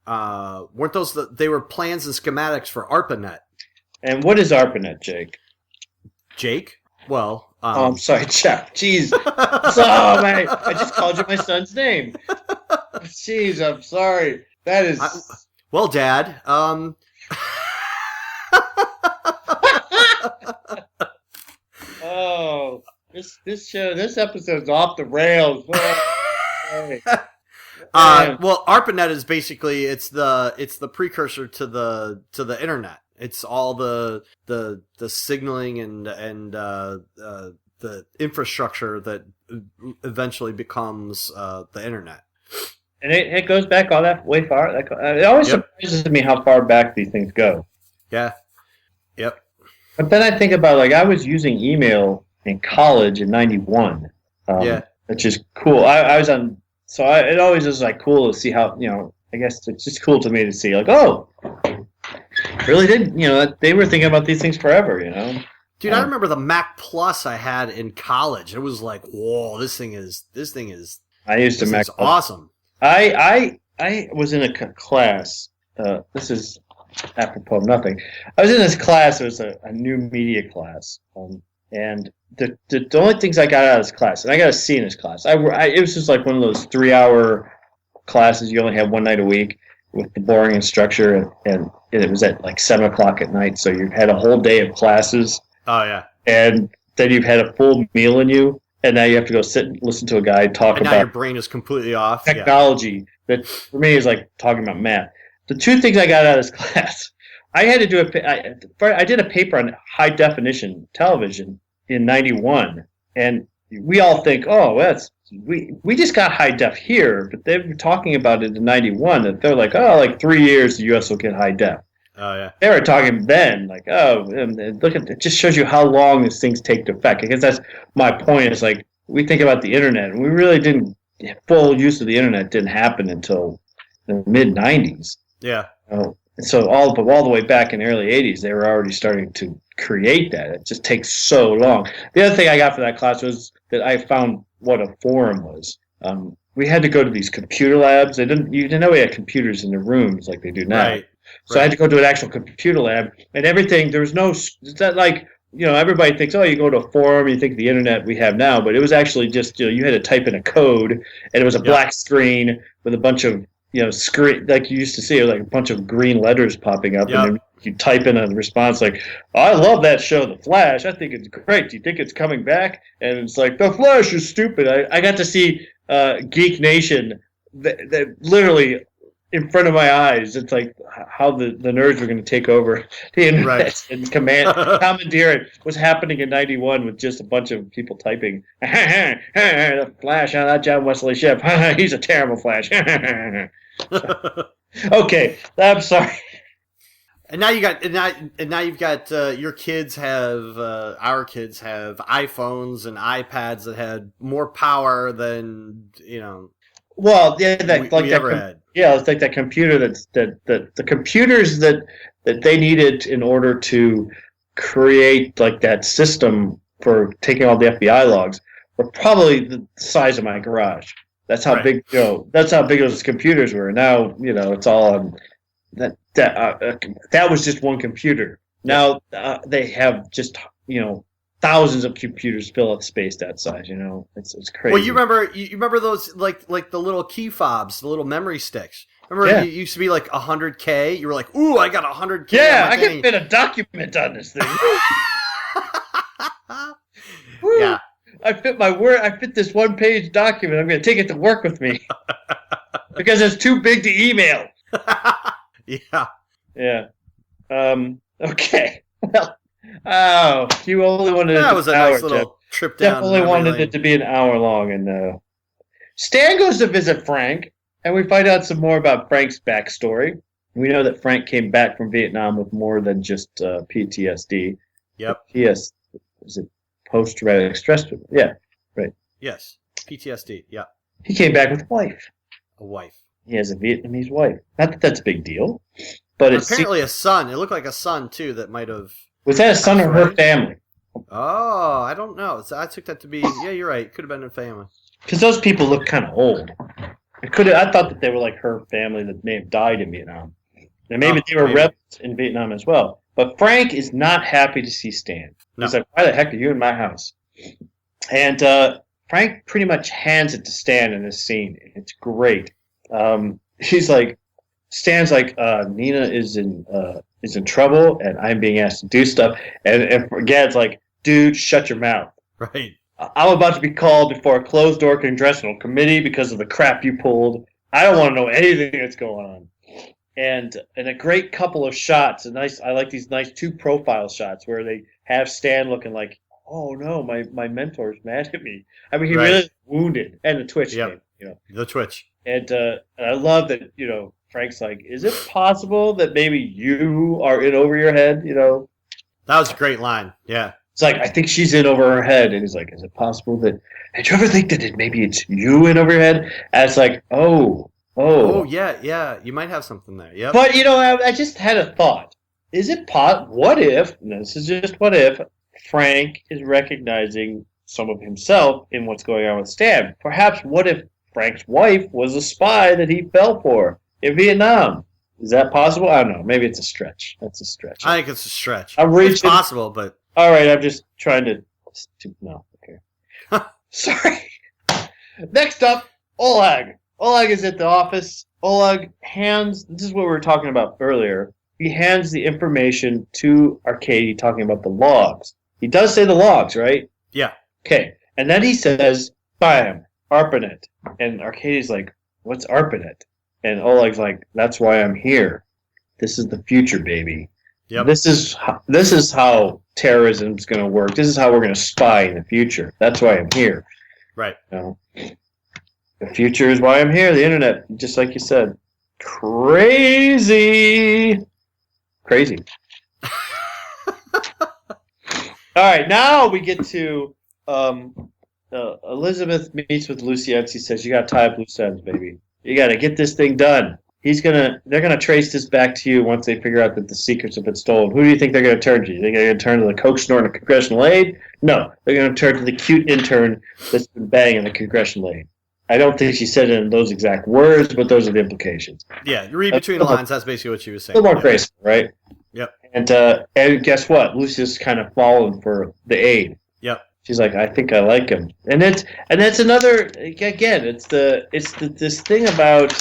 weren't those they were plans and schematics for ARPANET. And what is ARPANET, Jake? Jake? Well, I'm sorry, Jeff. Jeez. Oh, man. I just called you my son's name. Jeez, I'm sorry. That is... well, Dad, Oh, this episode's off the rails. Oh, well, ARPANET is basically it's the precursor to the internet. It's all the signaling and the infrastructure that eventually becomes the internet. And it goes back all that way far. It always surprises me how far back these things go. Yeah. Yep. But then I think about, like, I was using email in college in '91. Which is cool. I was on. So it always is like cool to see how, you know, I guess it's just cool to me to see, like, oh, really did, you know, they were thinking about these things forever, you know. Dude, I remember the Mac Plus I had in college. It was like, whoa, this thing is. I used to Mac. Awesome. I was in a class. This is apropos of nothing. I was in this class. It was a new media class, and the only things I got out of this class, and I got a C in this class. It was just like one of those 3-hour classes you only have one night a week, with the boring instructor, and it was at like 7 o'clock at night. So you had a whole day of classes. Oh yeah. And then you've had a full meal in you, and now you have to go sit and listen to a guy talk And now about your brain is completely off. technology. That for me is like talking about math. The two things I got out of this class, I had to do I did a paper on high definition television in '91, and we all think, oh, we just got high def here, but they were talking about it in '91 that they're like, oh, like 3 years the U.S. will get high def. Oh yeah. They were talking then, like, oh, and look at it. Just shows you how long these things take to affect. I guess that's my point. Is like we think about the internet, and we really didn't full use of the internet didn't happen until the mid '90s. Yeah. So all the way back in the early '80s, they were already starting to create that. It just takes so long. The other thing I got for that class was that I found what a forum was. We had to go to these computer labs. You didn't know we had computers in the rooms like they do now. Right. So I had to go to an actual computer lab, and everything. There was no. It's not like everybody thinks, oh, you go to a forum, you think the internet we have now, but it was actually just you had to type in a code, and it was a black screen with a bunch of screen like you used to see, like a bunch of green letters popping up, and then you type in a response like, oh, I love that show, The Flash. I think it's great. Do you think it's coming back? And it's like, The Flash is stupid. I got to see Geek Nation that literally in front of my eyes. It's like how the nerds were going to take over the internet and commandeer it was happening in '91 with just a bunch of people typing, the Flash on that John Wesley ship. He's a terrible Flash. Okay, I'm sorry. And now you've got your kids have our kids have iPhones and iPads that had more power than Well, yeah, we ever had. Yeah, it's like that computer that the computers that they needed in order to create like that system for taking all the FBI logs were probably the size of my garage. That's how big that's how big those computers were. Now it's all on that was just one computer. Now they have just thousands of computers fill up space that size. It's crazy. Well, you remember those like the little key fobs, the little memory sticks. Remember, it used to be like 100K. You were like, "Ooh, I got 100K." Yeah, I can fit a document on this thing. Yeah, I fit my word. I fit this one-page document. I'm going to take it to work with me because it's too big to email. Yeah. Yeah. Okay. Well. Oh, you only wanted that it was to a nice little Jeff. trip down. Definitely wanted it to be an hour long, and Stan goes to visit Frank, and we find out some more about Frank's backstory. We know that Frank came back from Vietnam with more than just PTSD. Yep. Is it post-traumatic stress? Yeah, right. Yes, PTSD. Yeah. He came back with a wife. A wife. He has a Vietnamese wife. Not that that's a big deal, but it's apparently a son. It looked like a son too. That might have. Was that a son or her family? Oh, I don't know. I took that to be. Yeah, you're right. Could have been a family. Because those people look kind of old. I thought that they were like her family that may have died in Vietnam, and maybe they were rebels in Vietnam as well. But Frank is not happy to see Stan. He's like, "Why the heck are you in my house?" And Frank pretty much hands it to Stan in this scene. It's great. He's like, Stan's like, Nina is in trouble, and I'm being asked to do stuff. And Gad's like, dude, shut your mouth. Right. I'm about to be called before a closed-door congressional committee because of the crap you pulled. I don't want to know anything that's going on. And a great couple of shots. I like these nice 2 profile shots where they have Stan looking like, oh no, my mentor's mad at me. I mean, he really is wounded. And the twitch game, The twitch. And I love that, Frank's like, is it possible that maybe you are in over your head, That was a great line, yeah. It's like, I think she's in over her head. And he's like, is it possible that, did you ever think that maybe it's you in over your head? And it's like, oh. Oh, yeah, you might have something there, yep. But, I just had a thought. Is it what if, and this is just what if, Frank is recognizing some of himself in what's going on with Stan? Perhaps what if Frank's wife was a spy that he fell for in Vietnam? Is that possible? I don't know. Maybe it's a stretch. That's a stretch. I think it's a stretch. It's possible, but... All right, I'm just trying to... No, okay. Sorry. Next up, Oleg. Oleg is at the office. Oleg hands. This is what we were talking about earlier. He hands the information to Arcady, talking about the logs. He does say the logs, right? Yeah. Okay. And then he says, "Bam, ARPANET." And Arcady's like, "What's ARPANET?" And Oleg's like, "That's why I'm here. This is the future, baby. Yep. This is how terrorism's going to work. This is how we're going to spy in the future. That's why I'm here." Right. You know? The future is why I'm here. The internet, just like you said, crazy. All right, now we get to Elizabeth meets with Lucy and she says, "You got to tie up loose ends, baby. You got to get this thing done. They're gonna trace this back to you once they figure out that the secrets have been stolen. Who do you think they're gonna turn to? You think they're gonna turn to the coke snorting congressional aide? No, they're gonna turn to the cute intern that's been banging the congressional aide." I don't think she said it in those exact words, but those are the implications. Yeah, you read between the lines. That's basically what she was saying. A little more graceful, right? Yep. And guess what? Lucy's kind of fallen for the aide. Yep. She's like, "I think I like him," and that's another. Again, it's this thing about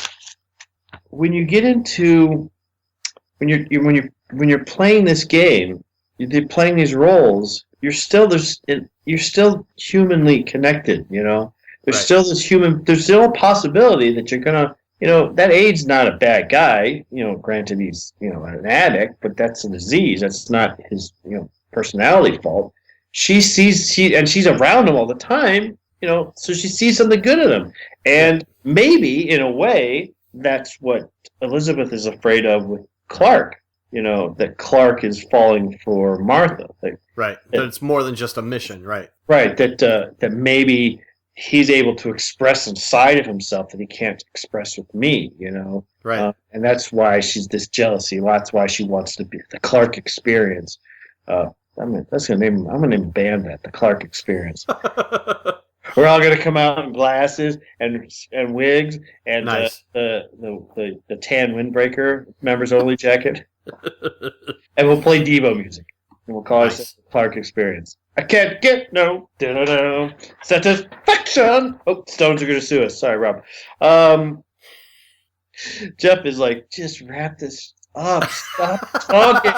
when you get into when you're playing this game, you're playing these roles. You're still humanly connected. You know. There's still this there's still a possibility that you're gonna, that aide's not a bad guy. Granted he's, an addict, but that's a disease. That's not his, personality fault. And she's around him all the time, so she sees something good in him. And maybe, in a way, that's what Elizabeth is afraid of with Clark. That Clark is falling for Martha. Right. That it's more than just a mission, right? Right. That maybe he's able to express inside of himself that he can't express with me, Right. And that's why she's this jealousy. That's why she wants to be the Clark experience. I'm gonna name a band that the Clark Experience. We're all gonna come out in glasses and wigs and nice. the tan windbreaker members only jacket, and we'll play Devo music. And we'll call it Clark Experience. I can't get no satisfaction. Oh, Stones are going to sue us. Sorry, Rob. Jeff is like, just wrap this up. Stop talking.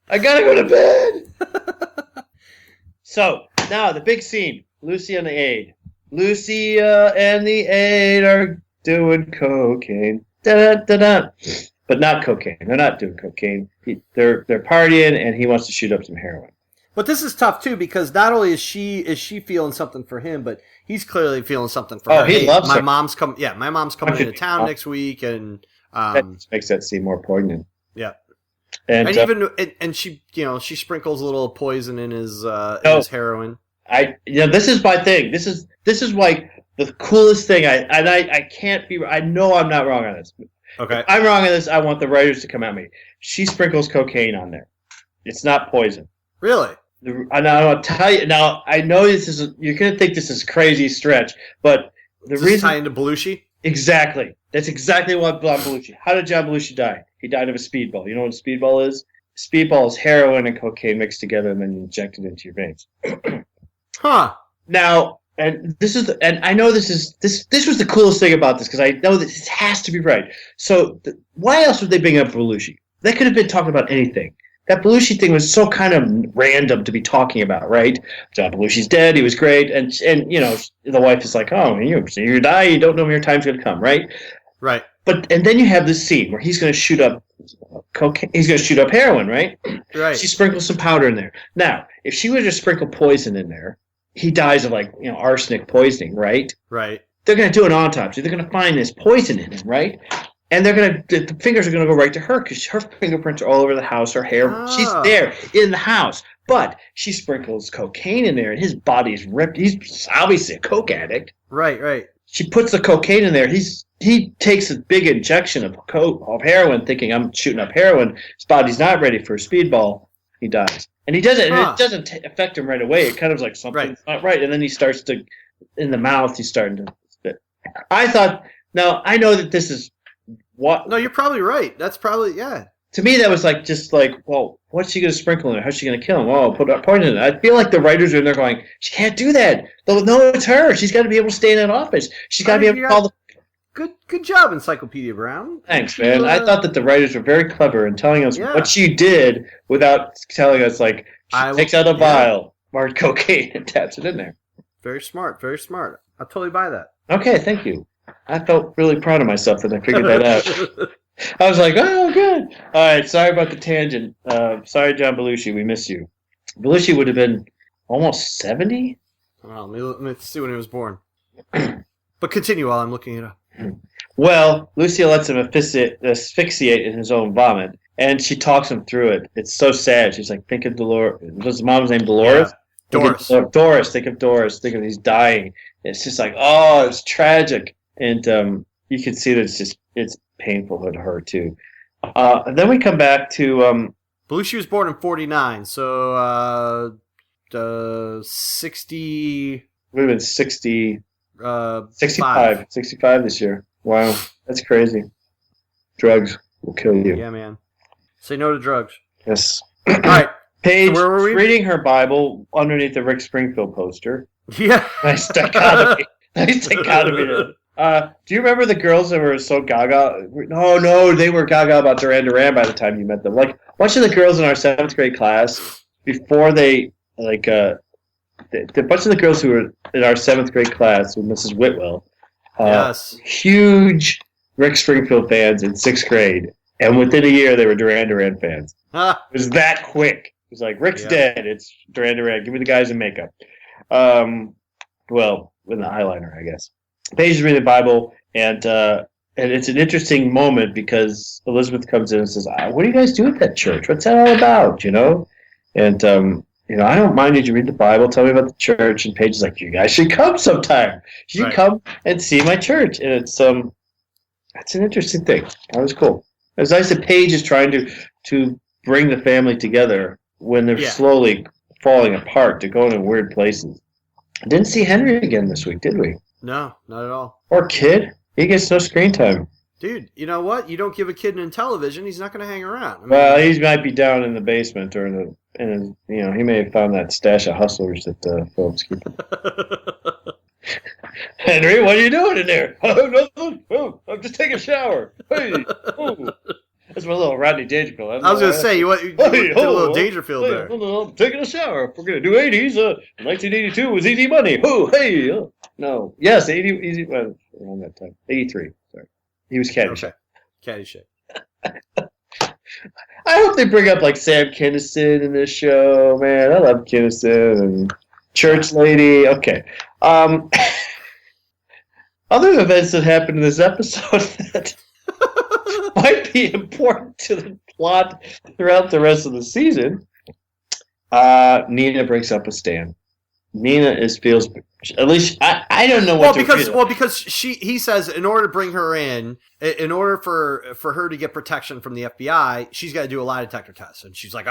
I got to go to bed. So, now the big scene. Lucy and the aide. Lucy and the aide are doing cocaine. Da-da-da-da. But not cocaine. They're not doing cocaine. They're partying, and he wants to shoot up some heroin. But this is tough too, because not only is she feeling something for him, but he's clearly feeling something for her. He loves her. My mom's coming into town next week, and that makes that scene more poignant. Yeah, and even she she sprinkles a little poison in his heroin. This is my thing. This is like the coolest thing. I can't be. I know I'm not wrong on this. Okay, if I'm wrong on this. I want the writers to come at me. She sprinkles cocaine on there. It's not poison. Really? I'll tell you. Now I know you're gonna think this is a crazy stretch, but the reason tie into Belushi. Exactly. That's exactly what John Belushi. How did John Belushi die? He died of a speedball. You know what a speedball is? Speedball is heroin and cocaine mixed together, and then you inject it into your veins. Huh. Now, and I know this was the coolest thing about this, because I know that this has to be right. So why else would they bring up Belushi? They could have been talking about anything. That Belushi thing was so kind of random to be talking about, right? John Belushi's dead. He was great, and the wife is like, "Oh, you die. You don't know when your time's going to come, right?" Right. And then you have this scene where he's going to shoot up cocaine. He's going to shoot up heroin, right? Right. She sprinkles some powder in there. Now, if she were to sprinkle poison in there, he dies of arsenic poisoning, right? Right. They're going to do an autopsy. They're going to find this poison in him, right? And the fingers are going to go right to her because her fingerprints are all over the house. Her hair, she's there in the house. But she sprinkles cocaine in there, and his body's ripped. He's obviously a coke addict. Right, right. She puts the cocaine in there. He takes a big injection of heroin, thinking I'm shooting up heroin. His body's not ready for a speedball. He dies, and he does it, and it doesn't affect him right away. It kind of like something's not right, and then he starts to, in the mouth, he's starting to spit. I thought, now I know that this is. What? No, you're probably right. That's probably, yeah. To me, that was well, what's she going to sprinkle in there? How's she going to kill him? Oh, put poison in it. I feel like the writers are in there going, she can't do that. No, it's her. She's got to be able to stay in that office. She's got to be able to call the... Good job, Encyclopedia Brown. Thanks, man. I thought that the writers were very clever in telling us what she did without telling us, like, she takes out a vial, marked cocaine, and taps it in there. Very smart, very smart. I'll totally buy that. Okay, thank you. I felt really proud of myself that I figured that out. I was like, oh, good. All right, sorry about the tangent. Sorry, John Belushi, we miss you. Belushi would have been almost 70? Well, let me see when he was born. But continue while I'm looking it up. Well, Lucia lets him asphyxiate in his own vomit, and she talks him through it. It's so sad. She's like, think of Dolores. Was his mom's name Dolores? Yeah. Doris. Think of Doris. Think of he's dying. It's just like, oh, it's tragic. And you can see that it's painful to her, too. And then we come back to... Belushi was born in 49, so 60... Would have been 60... 65. 65 this year. Wow, that's crazy. Drugs will kill you. Yeah, man. Say no to drugs. Yes. All right. Paige so where were we? reading her Bible underneath the Rick Springfield poster. Yeah. Nice dichotomy. Nice dichotomy. Do you remember the girls that were so gaga? No, they were gaga about Duran Duran by the time you met them. Like, a bunch of the girls in our 7th grade class, before they, like, the bunch of the girls who were in our 7th grade class with Mrs. Whitwell, huge Rick Springfield fans in 6th grade, and within a year they were Duran Duran fans. It was that quick. It was like, Rick's dead, it's Duran Duran, give me the guys in makeup. Well, with the eyeliner, I guess. Paige is reading the Bible, and it's an interesting moment because Elizabeth comes in and says, what do you guys do at that church? What's that all about, you know? And, I don't mind you read the Bible, tell me about the church. And Paige is like, you guys should come sometime. You should come and see my church. And it's an interesting thing. That was cool. It was nice that Paige is trying to bring the family together when they're slowly falling apart. They're going in weird places. Didn't see Henry again this week, did we? No, not at all. Poor kid. He gets no screen time. Dude, you know what? You don't give a kid an television, he's not going to hang around. I mean, well, he might be down in the basement or he may have found that stash of hustlers that Phillips keep. Henry, what are you doing in there? Oh, nothing. Oh, I'm just taking a shower. Hey, oh. That's my little Rodney Dangerfield. I was going to say, you did a little Dangerfield there. I'm taking a shower. If we're going to do 80s, 1982 was Easy Money. Oh, hey. No. Yes, 80, easy, well, around that time. 83. Sorry. He was Caddyshack. Okay. Caddyshack. I hope they bring up, like, Sam Kinison in this show. Man, I love Kinison and Church Lady. Okay. Other events that happened in this episode that might be important to the plot throughout the rest of the season. Nina breaks up with Stan. Nina feels, at least I don't know what because he says in order to bring her in order for her to get protection from the FBI, she's got to do a lie detector test, and she's like,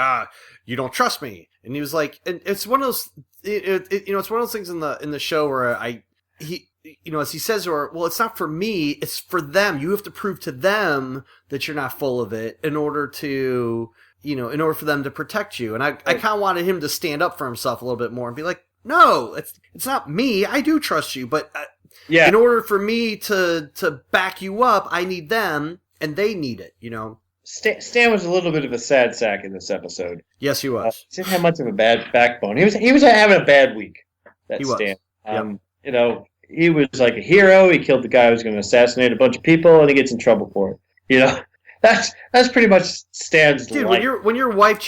you don't trust me, and he was like, and it's one of those it's one of those things in the show where as he says to her, well, it's not for me, it's for them. You have to prove to them that you're not full of it in order for them to protect you. And I kind of wanted him to stand up for himself a little bit more and be like, no, it's not me. I do trust you, but in order for me to back you up, I need them, and they need it. Stan was a little bit of a sad sack in this episode. Yes, he was. He didn't have much of a bad backbone. He was having a bad week. He Stan. Was. He was like a hero. He killed the guy who was going to assassinate a bunch of people, and he gets in trouble for it. That's pretty much Stan's life. When your wife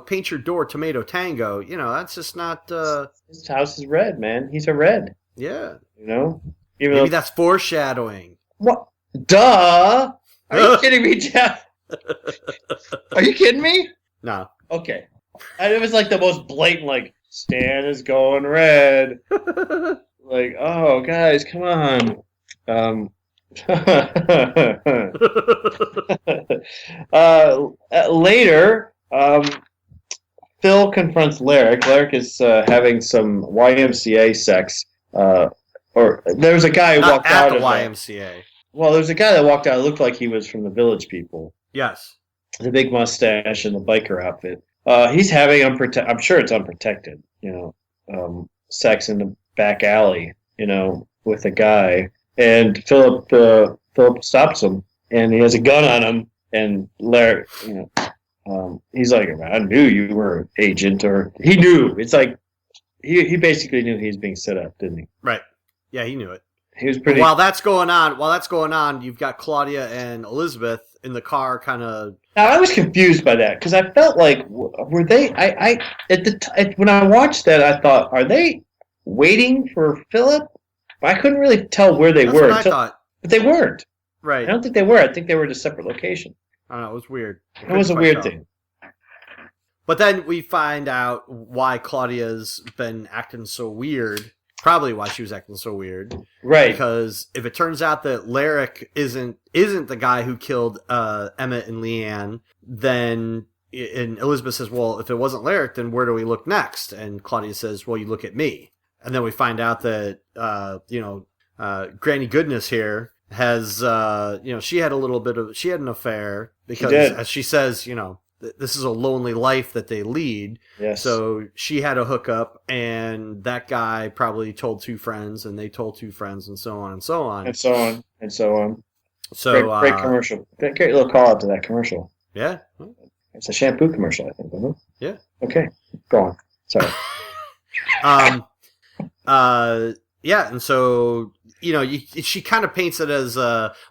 paints your door tomato tango, that's just not. His house is red, man. He's a red. Yeah. Maybe that's foreshadowing. What? Duh! Are you kidding me, Jeff? Are you kidding me? No. Okay. And it was like the most blatant, like, Stan is going red. Like, oh, guys, come on. Later, Phil confronts Larrick. Larrick is having some YMCA sex. Or there was a guy who walked out of the YMCA. Well, there was a guy that walked out. It looked like he was from the Village People. Yes. The big mustache and the biker outfit. He's having I'm sure it's unprotected. Sex in the back alley. With a guy. and Philip stops him, and he has a gun on him, and Larry, he's like, I knew you were an agent, or he knew. It's like he basically knew he was being set up, didn't he? Right. Yeah, he knew it. He was pretty. While that's going on, you've got Claudia and Elizabeth in the car, kind of. Now, I was confused by that because I felt like were they? When I watched that, I thought, are they waiting for Philip? I couldn't really tell where they were. What I thought. But they weren't. Right. I don't think they were. I think they were at a separate location. I don't know. It was weird. It was a weird thing. But then we find out why Claudia's been acting so weird. Probably why she was acting so weird. Right. Because if it turns out that Larrick isn't the guy who killed Emmett and Leanne, then and Elizabeth says, well, if it wasn't Larrick, then where do we look next? And Claudia says, well, you look at me. And then we find out that, Granny Goodness here has, she had an affair because, as she says, this is a lonely life that they lead. Yes. So she had a hookup, and that guy probably told two friends, and they told two friends, and so on and so on. And so on and so on. So great commercial. Great little call out to that commercial. Yeah. It's a shampoo commercial, I think, isn't it? Yeah. Okay. Go on. Sorry. Yeah, and so, she kind of paints it as,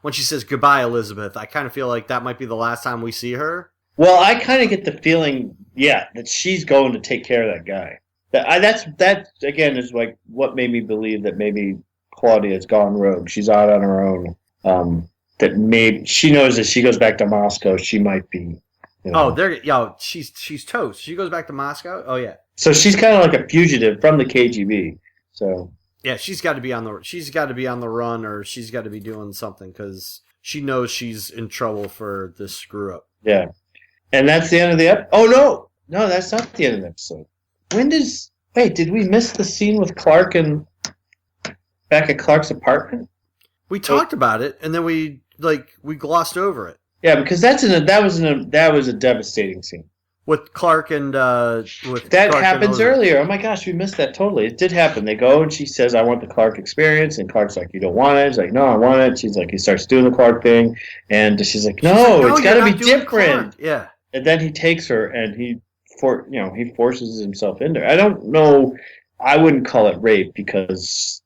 when she says, goodbye, Elizabeth, I kind of feel like that might be the last time we see her. Well, I kind of get the feeling, that she's going to take care of that guy. That again is like what made me believe that maybe Claudia's gone rogue. She's out on her own. That maybe she knows that she goes back to Moscow, she might be. She's toast. She goes back to Moscow. Oh yeah. So she's kind of like a fugitive from the KGB. So yeah, she's got to be on the run, or she's got to be doing something because she knows she's in trouble for this screw up. Yeah. And that's the end of the episode. Oh, no, that's not the end of the episode. Did we miss the scene with Clark and back at Clark's apartment? We talked about it, and then we glossed over it. Yeah, because that was a devastating scene. With Clark and with that Clark happens earlier. Oh my gosh, we missed that totally. It did happen. They go and she says, "I want the Clark experience," and Clark's like, "You don't want it." He's like, "No, I want it." She's like, he starts doing the Clark thing, and she's like, "No, it's got to be different." Yeah. And then he takes her and he forces himself into her. I don't know. I wouldn't call it rape because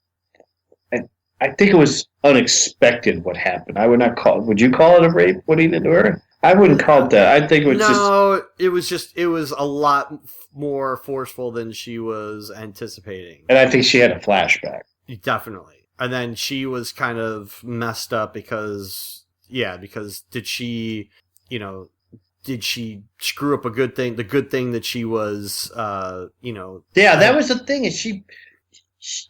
I think it was unexpected what happened. I would not call it. Would you call it a rape? What he did to her? I wouldn't call it that. I think it was it was a lot more forceful than she was anticipating. And I think she had a flashback. Definitely. And then she was kind of messed up because did she screw up a good thing? The good thing that she was, Yeah, that was the thing. Is she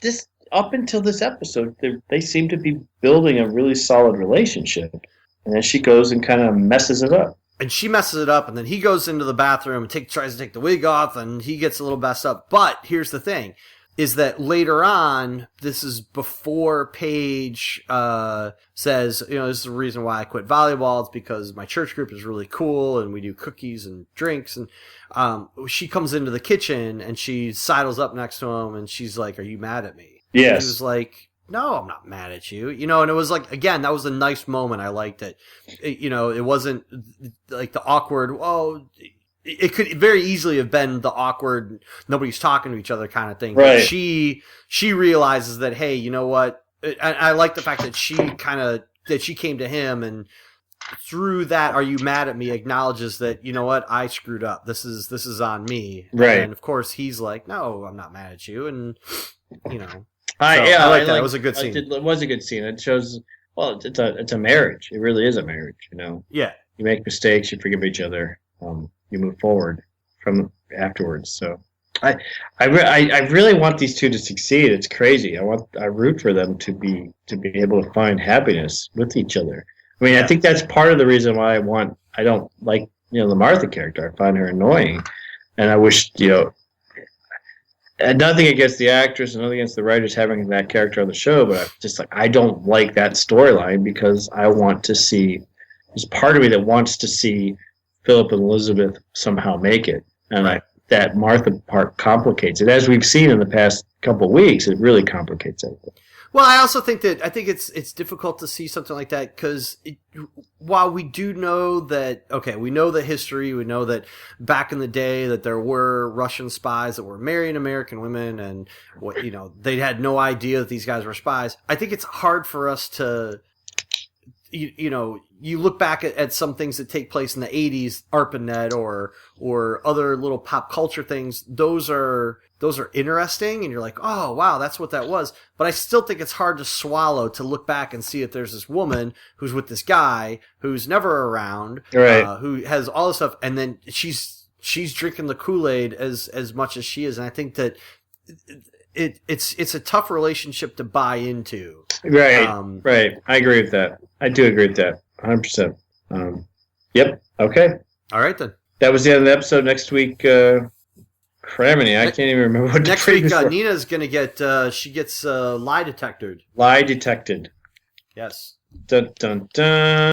this up until this episode, they seem to be building a really solid relationship. And then she goes and kind of messes it up. And she messes it up, and then he goes into the bathroom and tries to take the wig off, and he gets a little messed up. But here's the thing, is that later on, this is before Paige says, this is the reason why I quit volleyball. It's because my church group is really cool, and we do cookies and drinks. And she comes into the kitchen, and she sidles up next to him, and she's like, "Are you mad at me?" Yes. And he was like, "No, I'm not mad at you." And it was like, again, that was a nice moment. I liked it. It wasn't like the awkward, it could very easily have been the awkward, nobody's talking to each other kind of thing. Right. But she realizes that, hey, you know what? I like the fact that she came to him, and through that, "Are you mad at me?" acknowledges that, you know what, I screwed up. This is on me. Right. And of course he's like, "No, I'm not mad at you." And I like that. It was a good scene. It was a good scene. It shows, it's a marriage. It really is a marriage, Yeah. You make mistakes, you forgive each other, you move forward from afterwards. So I really want these two to succeed. It's crazy. I root for them to be able to find happiness with each other. I mean, I think that's part of the reason why I don't like, the Martha character. I find her annoying, and I wish, and nothing against the actress and nothing against the writers having that character on the show, but I don't like that storyline because I want to see, there's part of me that wants to see Philip and Elizabeth somehow make it. And that Martha part complicates it. As we've seen in the past couple of weeks, it really complicates everything. Well, I also think it's difficult to see something like that because while we do know that, okay, we know the history, we know that back in the day that there were Russian spies that were marrying American women, and they had no idea that these guys were spies. I think it's hard for us to, you look back at some things that take place in the 80s, ARPANET or other little pop culture things. Those are interesting, and you're like, oh wow, that's what that was. But I still think it's hard to swallow to look back and see that there's this woman who's with this guy who's never around, right. Who has all this stuff, and then she's drinking the Kool-Aid as much as she is. And I think that it's a tough relationship to buy into. Right, right. I agree with that. I do agree with that, 100%. Yep. Okay. All right then. That was the end of the episode. Next week, criminy, I can't even remember what next week. Nina's gonna get she gets lie detected. Lie detected. Yes. Dun dun dun.